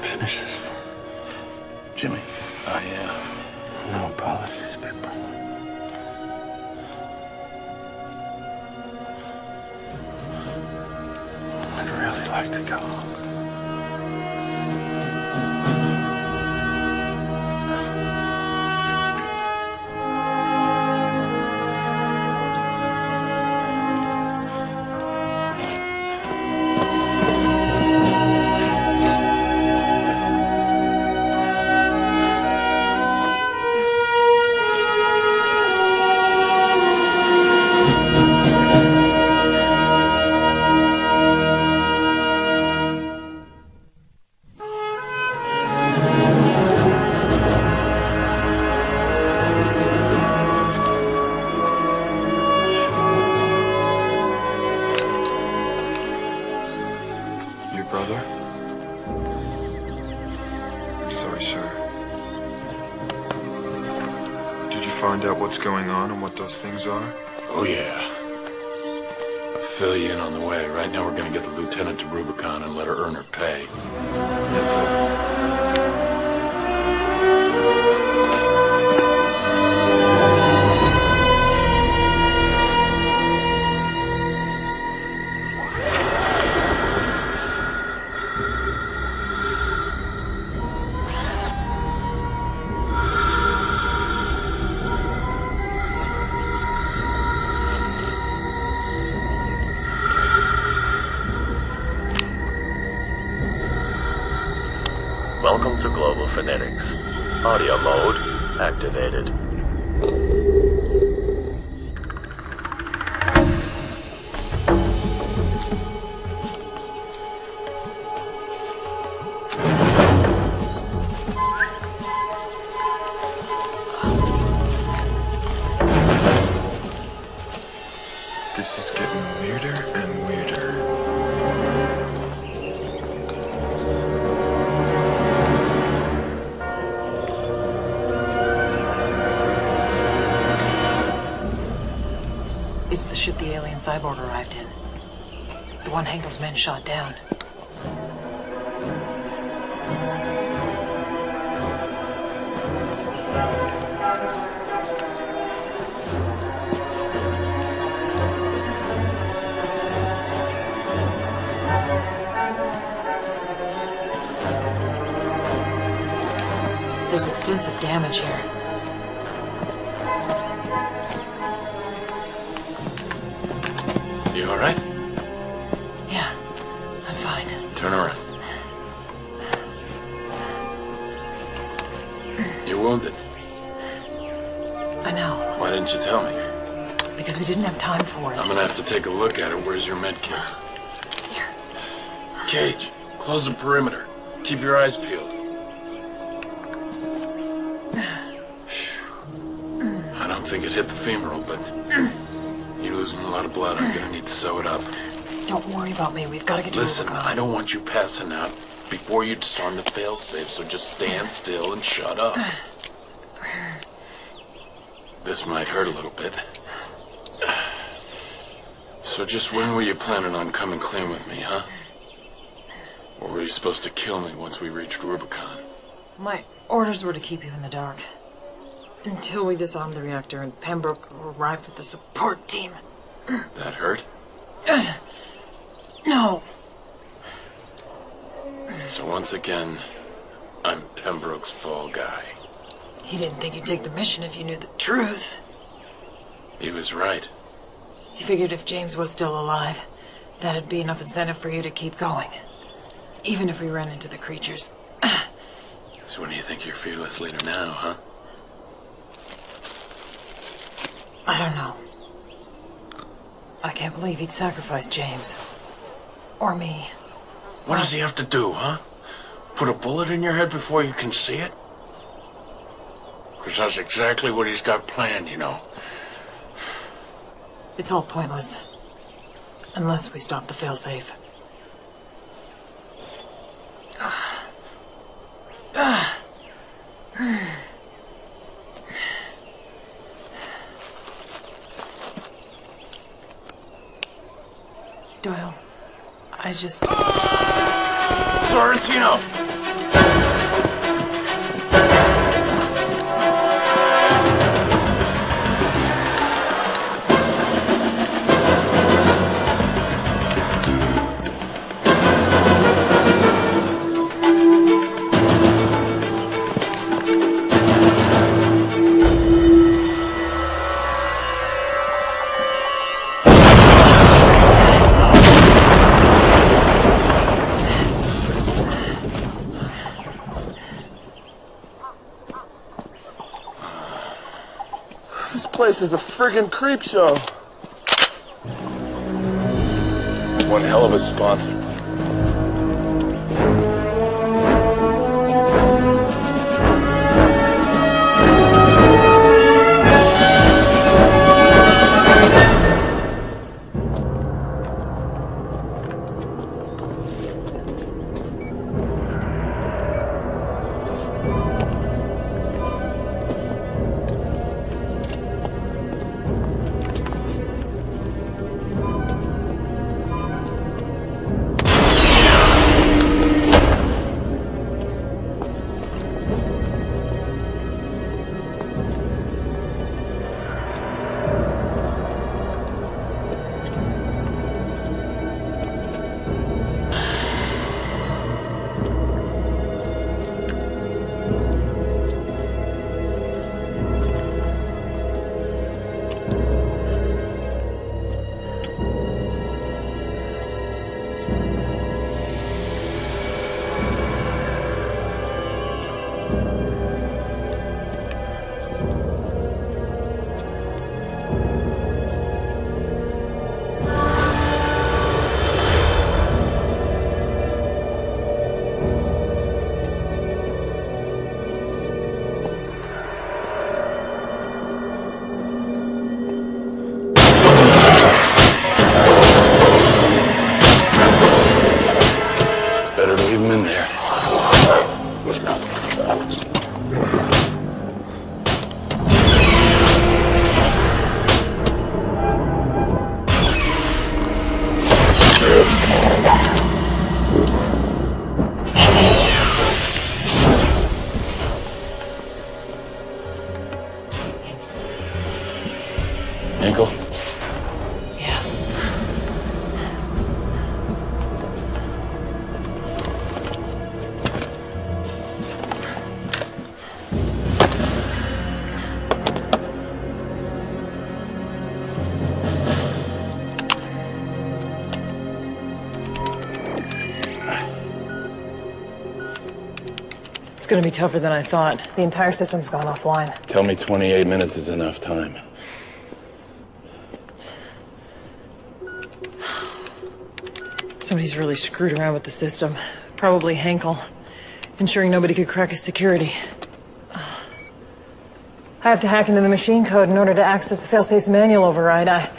Speaker 13: Finish this for
Speaker 6: Jimmy.
Speaker 13: No apologies, big brother. I'd really like to go.
Speaker 7: I'm sorry, sir. Did you find out what's going on and what those things are?
Speaker 6: Oh, yeah. I'll fill you in on the way. Right now we're gonna get the lieutenant to Rubicon and let her earn her pay.
Speaker 7: Yes, sir.
Speaker 14: Welcome to Global Phonetics. Audio mode activated.
Speaker 7: This is getting weirder and weirder.
Speaker 2: It's the ship the alien cyborg arrived in. The one Henkel's men shot down. There's extensive damage here.
Speaker 6: You all right?
Speaker 2: Yeah, I'm fine.
Speaker 6: Turn around. You're wounded.
Speaker 2: I know.
Speaker 6: Why didn't you tell me?
Speaker 2: Because we didn't have time for it.
Speaker 6: I'm gonna have to take a look at it. Where's your med kit?
Speaker 2: Here.
Speaker 6: Cage, close the perimeter. Keep your eyes peeled. I don't think it hit the femoral, but you're losing a lot of blood. I'm gonna need to sew it up.
Speaker 2: Don't worry about me. We've got to get to
Speaker 6: Listen,
Speaker 2: Rubicon.
Speaker 6: I don't want you passing out before you disarm the failsafe, so just stand still and shut up. This might hurt a little bit. So just when were you planning on coming clean with me, huh? Or were you supposed to kill me once we reached Rubicon?
Speaker 2: My orders were to keep you in the dark. Until we disarmed the reactor and Pembroke arrived with the support team.
Speaker 6: That hurt?
Speaker 2: No.
Speaker 6: So once again, I'm Pembroke's fall guy.
Speaker 2: He didn't think you'd take the mission if you knew the truth.
Speaker 6: He was right.
Speaker 2: He figured if James was still alive, that'd be enough incentive for you to keep going. Even if we ran into the creatures.
Speaker 6: So what do you think you're fearless leader now, huh?
Speaker 2: I don't know. I can't believe he'd sacrifice James. Or me.
Speaker 6: What does he have to do, huh? Put a bullet in your head before you can see it? Because that's exactly what he's got planned, you know.
Speaker 2: It's all pointless. Unless we stop the failsafe. Doyle, I just...
Speaker 6: Sorrentino!
Speaker 11: This is a friggin' creep show.
Speaker 13: One hell of a sponsor.
Speaker 2: gonna be tougher than I thought. The entire system's gone offline.
Speaker 6: Tell me 28 minutes is enough time.
Speaker 2: Somebody's really screwed around with the system. Probably Henkel, ensuring nobody could crack his security. I have to hack into the machine code in order to access the failsafe's manual override. I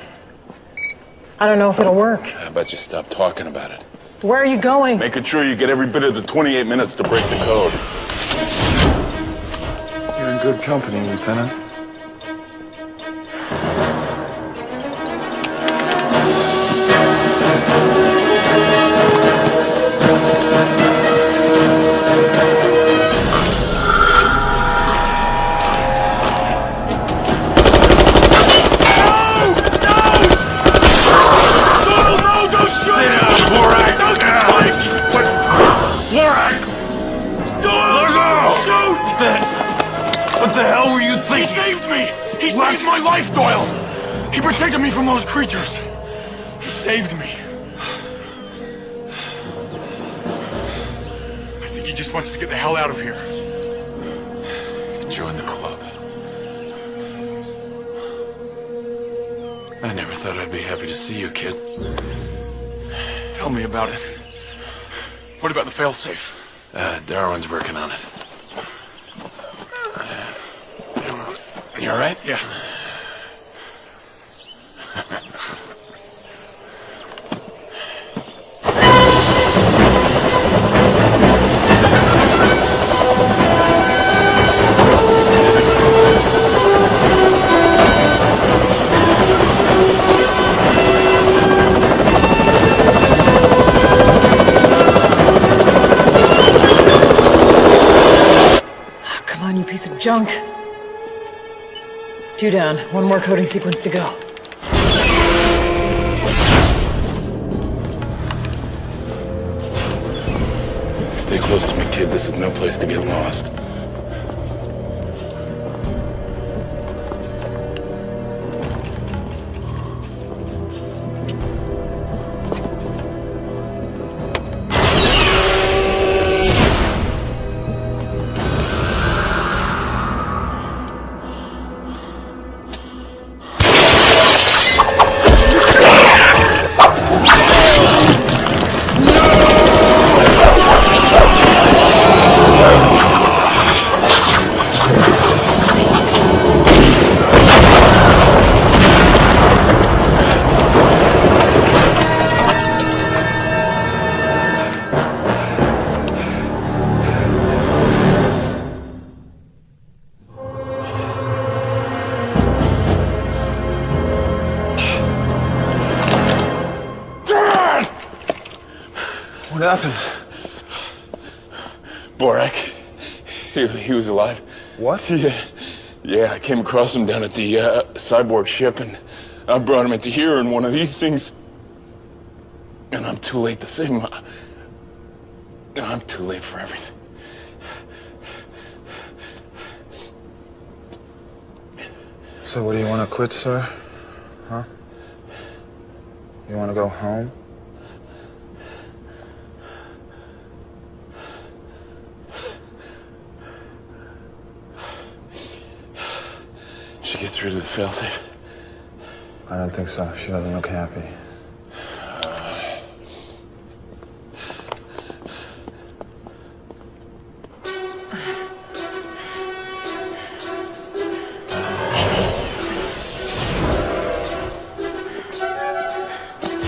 Speaker 2: don't know if it'll work.
Speaker 6: How about you stop talking about it?
Speaker 2: Where are you going?
Speaker 6: Making sure you get every bit of the 28 minutes to break the code.
Speaker 7: You're in good company, Lieutenant.
Speaker 4: My life, Doyle! He protected me from those creatures. He saved me. I think he just wants to get the hell out of here.
Speaker 6: Join the club. I never thought I'd be happy to see you, kid.
Speaker 4: Tell me about it. What about the failsafe?
Speaker 6: Darwin's working on it. You all right?
Speaker 4: Yeah.
Speaker 2: Come on, you piece of junk. 2 down. One more coding sequence to go.
Speaker 6: Stay close to me, kid. This is no place to get lost.
Speaker 7: What happened?
Speaker 6: Borak. He was alive.
Speaker 7: What?
Speaker 6: Yeah, I came across him down at the cyborg ship, and I brought him into here in one of these things. And I'm too late to save him. I'm too late for everything.
Speaker 7: So what do you want to quit, sir? Huh? You want to go home?
Speaker 6: She get through to the failsafe?
Speaker 7: I don't think so. She doesn't look happy.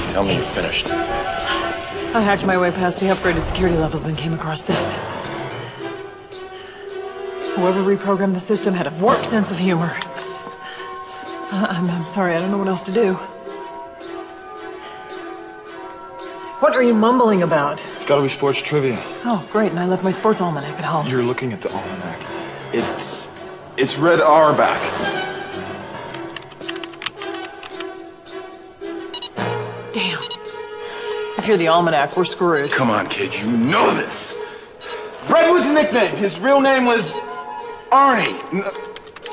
Speaker 6: Tell me you're finished.
Speaker 2: I hacked my way past the upgraded security levels, then came across this. Whoever reprogrammed the system had a warped sense of humor. I'm sorry, I don't know what else to do. What are you mumbling about?
Speaker 7: It's gotta be sports trivia.
Speaker 2: Oh, great, and I left my sports almanac at home.
Speaker 7: You're looking at the almanac. It's red R back.
Speaker 2: Damn. If you're the almanac, we're screwed.
Speaker 6: Come on, kid, you know this.
Speaker 7: Red was a nickname. His real name was Arnie.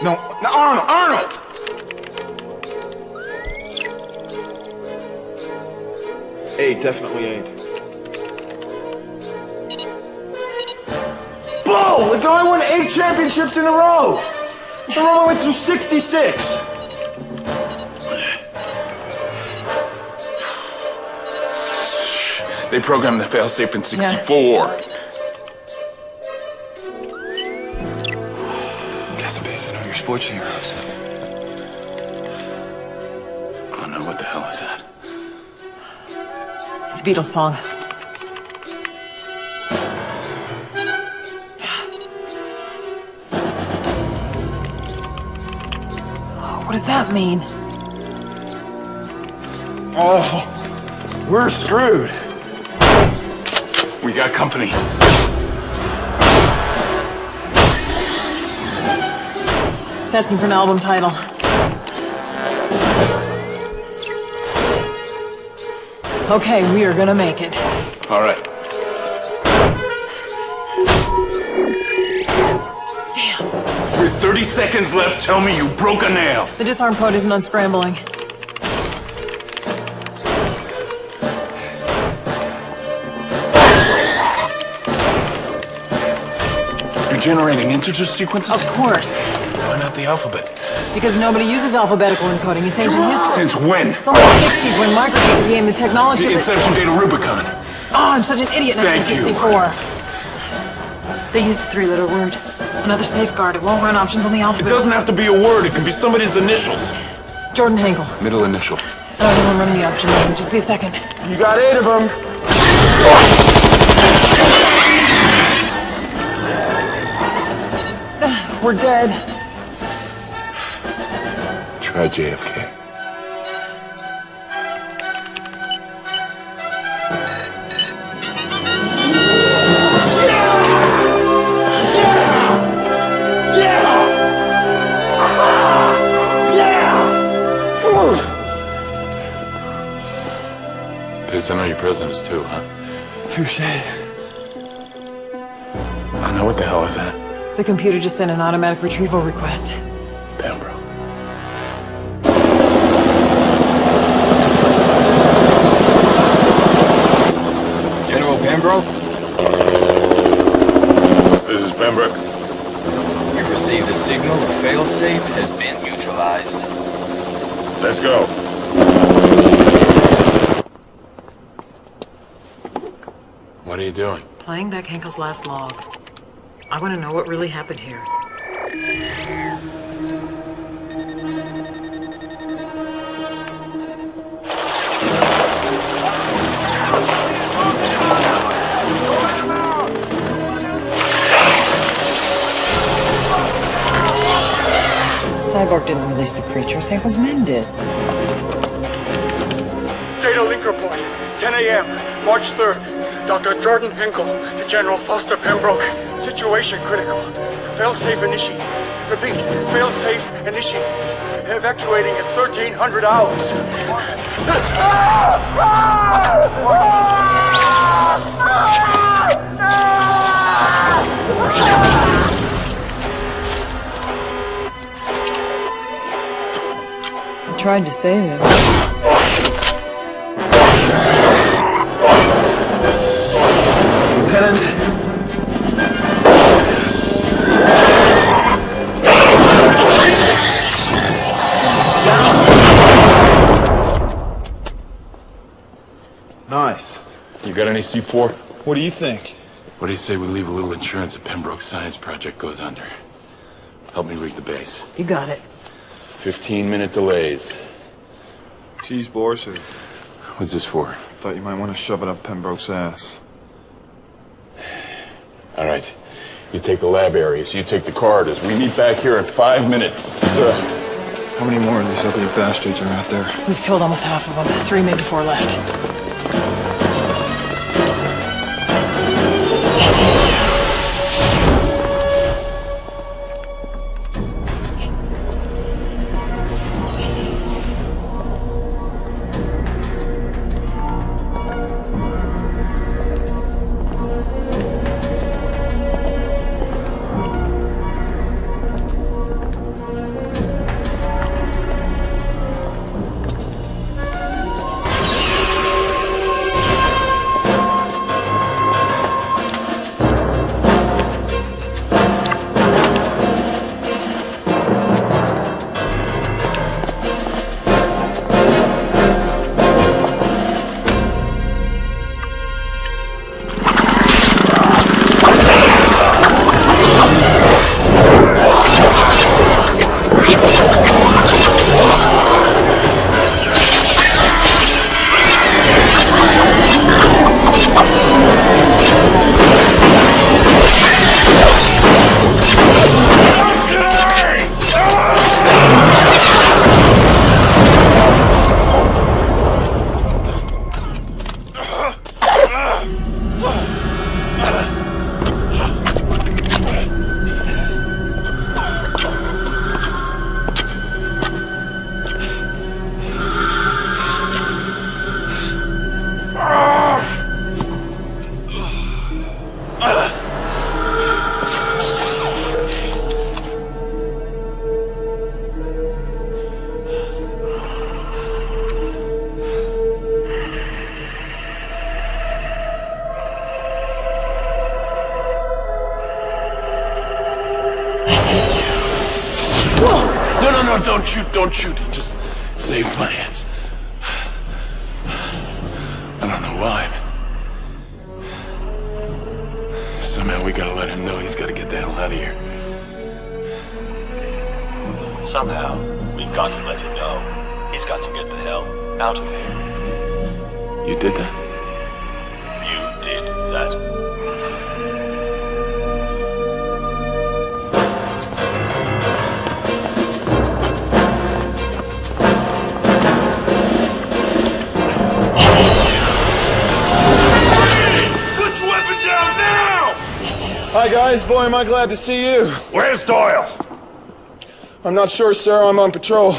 Speaker 7: No, Arnold. Eight, definitely 8.
Speaker 11: bull! The guy won 8 championships in a row! The Roman went through 66!
Speaker 4: They programmed the failsafe in 64.
Speaker 15: Guess a piece of know your sports heroes.
Speaker 4: Oh no, what the hell is that?
Speaker 2: It's a Beatles song. What does that mean?
Speaker 11: Oh, we're screwed.
Speaker 4: We got company.
Speaker 2: It's asking for an album title. Okay, we are gonna make it.
Speaker 4: All right.
Speaker 2: Damn.
Speaker 4: With 30 seconds left, tell me you broke a nail.
Speaker 2: The disarm code isn't unscrambling.
Speaker 4: You're generating integer sequences?
Speaker 2: Of course.
Speaker 15: Why not the alphabet?
Speaker 2: Because nobody uses alphabetical encoding. It's ancient history.
Speaker 4: Since when?
Speaker 2: From the 60s when microchips became the technology.
Speaker 4: The inception date of Rubicon.
Speaker 2: Oh, I'm such an idiot in
Speaker 4: Thank
Speaker 2: 1964. They used a 3-letter word. Another safeguard. It won't run options on the alphabet.
Speaker 15: It doesn't have to be a word. It can be somebody's initials.
Speaker 2: Jordan Hinkle.
Speaker 4: Middle initial.
Speaker 2: I don't even run the option. Just be a second.
Speaker 11: You got 8 of them.
Speaker 2: We're dead.
Speaker 4: Try JFK. Pissed I know your presidents too, huh?
Speaker 11: Touche.
Speaker 4: I know what the hell is that?
Speaker 2: The computer just sent an automatic retrieval request.
Speaker 4: Pembroke.
Speaker 15: General Pembroke?
Speaker 3: This is Pembroke.
Speaker 15: We received a signal. The failsafe has been neutralized.
Speaker 3: Let's go.
Speaker 6: What are you doing?
Speaker 2: Playing back Henkel's last log. I want to know what really happened here. Cyborg didn't release the creatures. Henkel's men did.
Speaker 4: Data link report. 10 a.m. March 3rd. Dr. Jordan Hinkle to General Foster Pembroke. Situation critical. Failsafe initiated. Repeat, failsafe initiated. Evacuating at 1300 hours.
Speaker 2: I tried to save him.
Speaker 11: Lieutenant.
Speaker 7: Nice.
Speaker 6: You got any C4?
Speaker 7: What do you think?
Speaker 6: What do you say we leave a little insurance if Pembroke's science project goes under? Help me rig the base.
Speaker 2: You got it.
Speaker 6: 15-minute delays.
Speaker 7: Cheese boars or...
Speaker 6: What's this for?
Speaker 7: Thought you might want to shove it up Pembroke's ass.
Speaker 6: All right. You take the lab areas, you take the corridors. We meet back here in 5 minutes. Sir.
Speaker 7: How many more of these ugly bastards are out there?
Speaker 2: We've killed almost half of them. 3, maybe 4 left.
Speaker 6: No, don't shoot. Just saved my ass. I don't know why, but somehow we gotta let him know he's gotta get the hell out of here.
Speaker 14: Somehow, we've got to let him know he's got to get the hell out of here.
Speaker 6: You did that?
Speaker 14: You did that.
Speaker 7: Hi guys, boy am I glad to see you.
Speaker 3: Where's Doyle?
Speaker 7: I'm not sure, sir. I'm on patrol.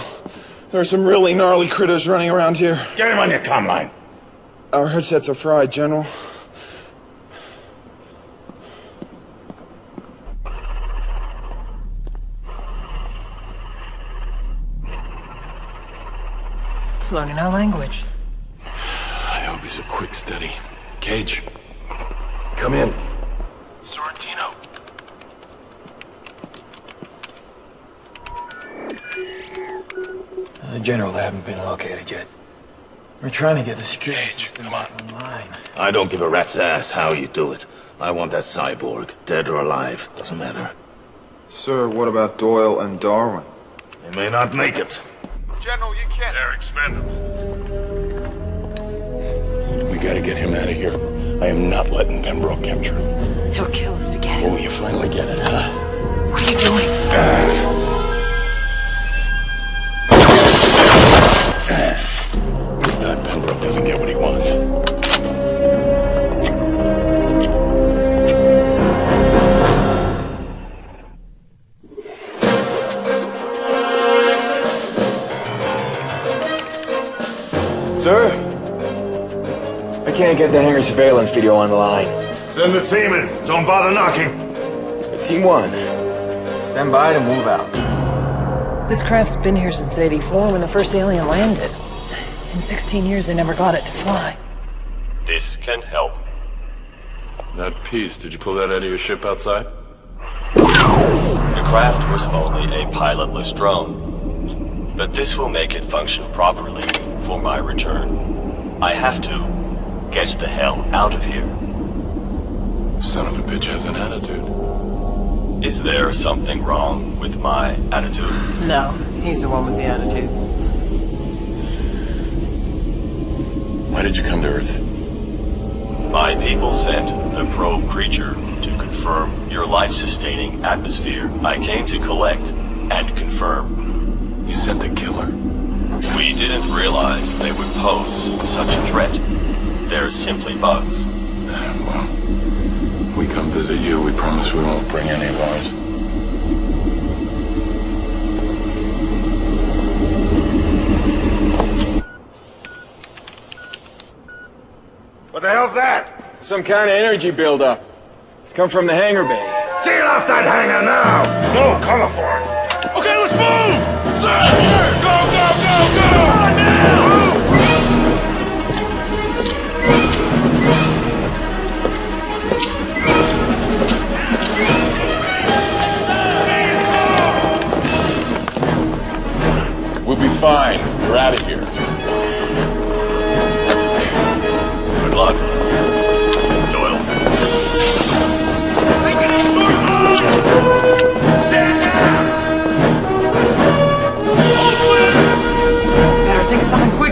Speaker 7: There are some really gnarly critters running around here.
Speaker 3: Get him on your comm line.
Speaker 7: Our headsets are fried, General.
Speaker 2: He's learning our language.
Speaker 6: I hope he's a quick study. Cage, come in. Sorrentino.
Speaker 5: General, they haven't been located yet. We're trying to get the security system back online.
Speaker 16: I don't give a rat's ass how you do it. I want that cyborg, dead or alive, doesn't matter.
Speaker 7: Sir, what about Doyle and Darwin?
Speaker 16: They may not make it.
Speaker 7: General, you can't...
Speaker 3: They're expendable.
Speaker 6: We gotta get him out of here. I am not letting Pembroke capture him.
Speaker 2: He'll kill us to get him.
Speaker 6: Oh, you finally get it, huh?
Speaker 2: What are you doing?
Speaker 6: This time Pembroke doesn't get what he wants.
Speaker 5: Sir? I can't get the hangar surveillance video on the line.
Speaker 3: Send the team in. Don't bother knocking.
Speaker 5: Team 1. Stand by to move out.
Speaker 2: This craft's been here since '84 when the first alien landed. In 16 years, they never got it to fly.
Speaker 14: This can help.
Speaker 6: That piece, did you pull that out of your ship outside?
Speaker 14: The craft was only a pilotless drone, but this will make it function properly for my return. I have to get the hell out of here.
Speaker 6: Son of a bitch has an attitude.
Speaker 14: Is there something wrong with my attitude?
Speaker 2: No, he's the one with the attitude.
Speaker 6: Why did you come to Earth?
Speaker 14: My people sent the probe creature to confirm your life-sustaining atmosphere. I came to collect and confirm.
Speaker 6: You sent the killer.
Speaker 14: We didn't realize they would pose such a threat. They're simply bugs.
Speaker 6: Well, if we come visit you, we promise we won't bring any of ours.
Speaker 5: What the hell's that? Some kind of energy buildup. It's come from the hangar bay.
Speaker 3: Seal off that hangar now! No cover for it! Okay, let's move! Sir! Go, go, go, go! On now!
Speaker 6: We'll be fine. We're out of here.
Speaker 14: Good luck, Doyle.
Speaker 3: Making a short line! Stand down! All clear!
Speaker 2: Better think of something quick.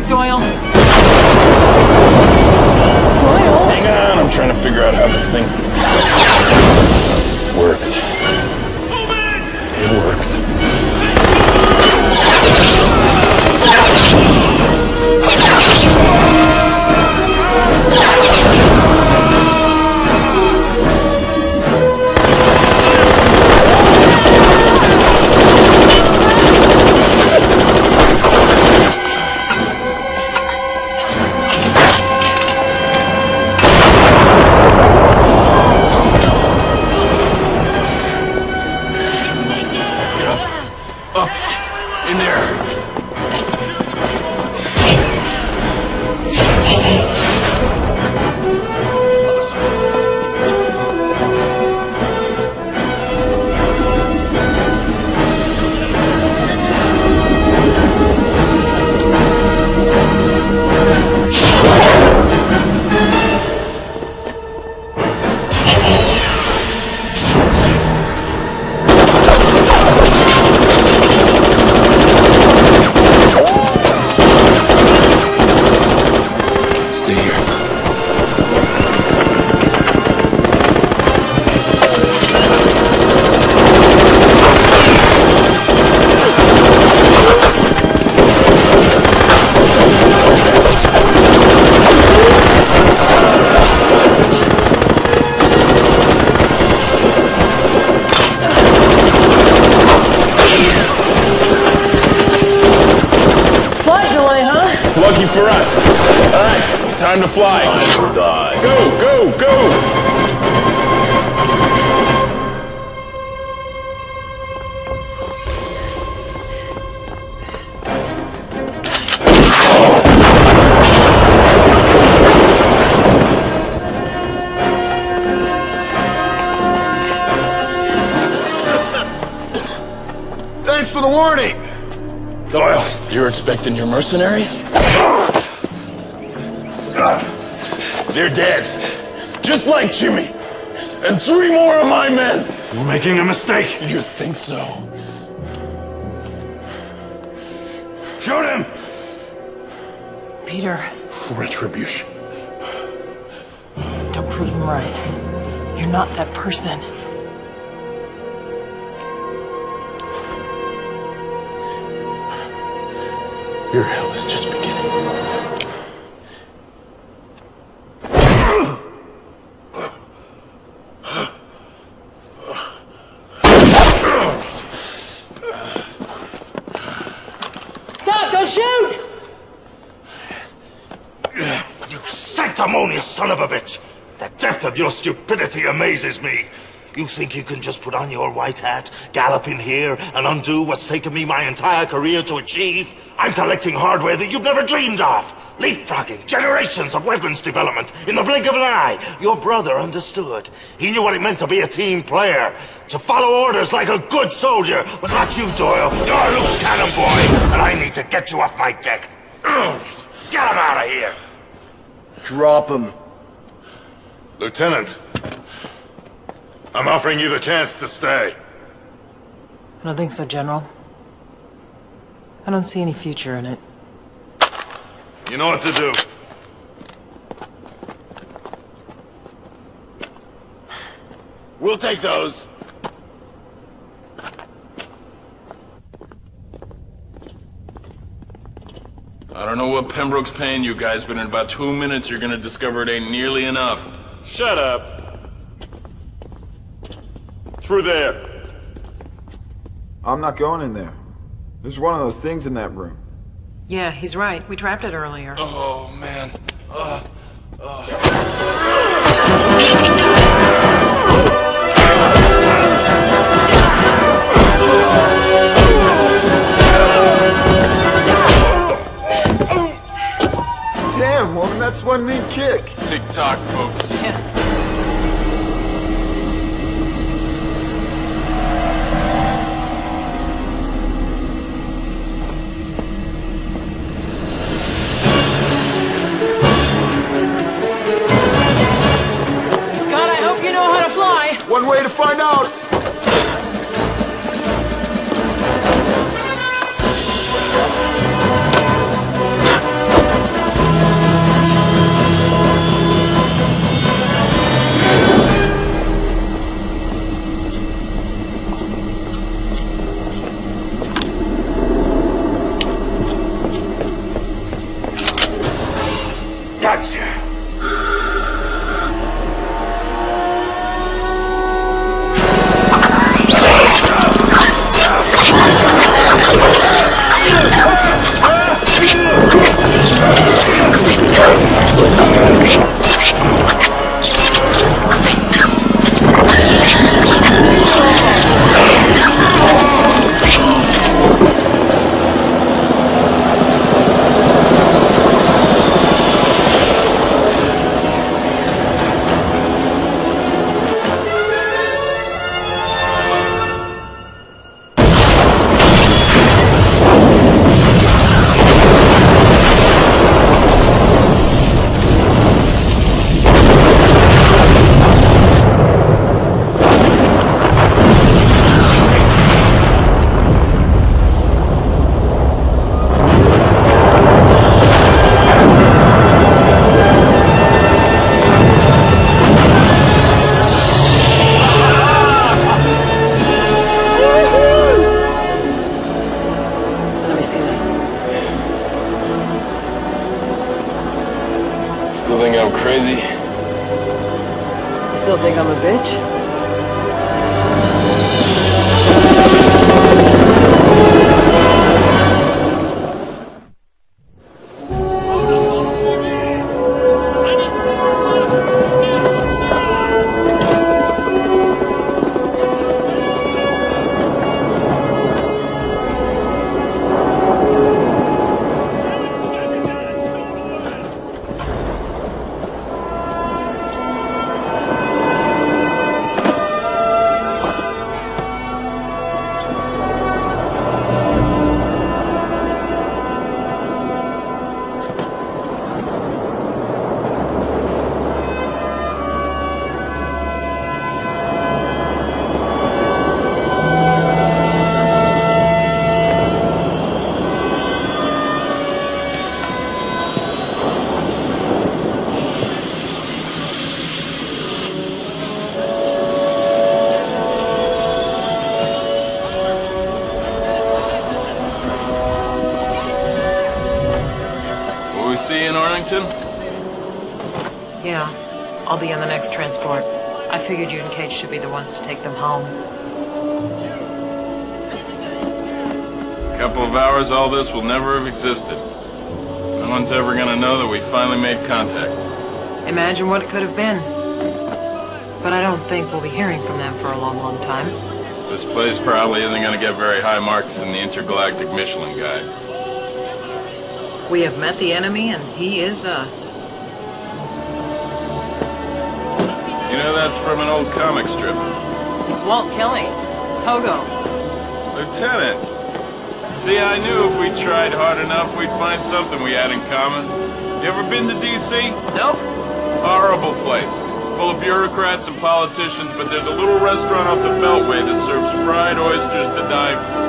Speaker 6: Time to fly.
Speaker 16: Time to die.
Speaker 6: Go, go, go!
Speaker 7: Thanks for the warning!
Speaker 6: Doyle, you're expecting your mercenaries? They're dead. Just like Jimmy. And 3 more of my men.
Speaker 9: You're making a mistake.
Speaker 6: You think so?
Speaker 9: Shoot him!
Speaker 2: Peter,
Speaker 6: Retribution.
Speaker 2: don't prove them right. You're not that person.
Speaker 6: Your hell is just beginning.
Speaker 2: Stop! Don't shoot!
Speaker 16: You sanctimonious son of a bitch! The depth of your stupidity amazes me. You think you can just put on your white hat, gallop in here, and undo what's taken me my entire career to achieve? I'm collecting hardware that you've never dreamed of. Leapfrogging generations of weapons development in the blink of an eye. Your brother understood. He knew what it meant to be a team player. To follow orders like a good soldier. But not you, Doyle. You're a loose cannon boy. And I need to get you off my deck. Get him out of here.
Speaker 7: Drop him.
Speaker 3: Lieutenant, I'm offering you the chance to stay.
Speaker 2: I don't think so, General. I don't see any future in it.
Speaker 3: You know what to do. We'll take those.
Speaker 6: I don't know what Pembroke's paying you guys, but in about 2 minutes you're gonna discover it ain't nearly enough.
Speaker 5: Shut up. Through there.
Speaker 7: I'm not going in there. There's one of those things in that room.
Speaker 2: Yeah, he's right. We trapped it earlier.
Speaker 6: Oh, man.
Speaker 7: Damn, woman, that's one neat kick.
Speaker 6: Tick-tock, folks.
Speaker 2: Yeah. God, I hope you know how to fly.
Speaker 7: One way to find out.
Speaker 16: Gotcha.
Speaker 6: Still think I'm crazy?
Speaker 2: You still think I'm a bitch?
Speaker 6: Washington?
Speaker 2: Yeah, I'll be on the next transport. I figured you and Kate should be the ones to take them home.
Speaker 6: A couple of hours, all this will never have existed. No one's ever gonna know that we finally made contact.
Speaker 2: Imagine what it could have been. But I don't think we'll be hearing from them for a long, long time.
Speaker 6: This place probably isn't gonna get very high marks in the Intergalactic Michelin Guide.
Speaker 2: We have met the enemy, and he is us.
Speaker 6: You know, that's from an old comic strip.
Speaker 2: Walt Kelly. Toto.
Speaker 6: Lieutenant! See, I knew if we tried hard enough, we'd find something we had in common. You ever been to D.C.?
Speaker 2: Nope.
Speaker 6: Horrible place. Full of bureaucrats and politicians, but there's a little restaurant off the Beltway that serves fried oysters to die for.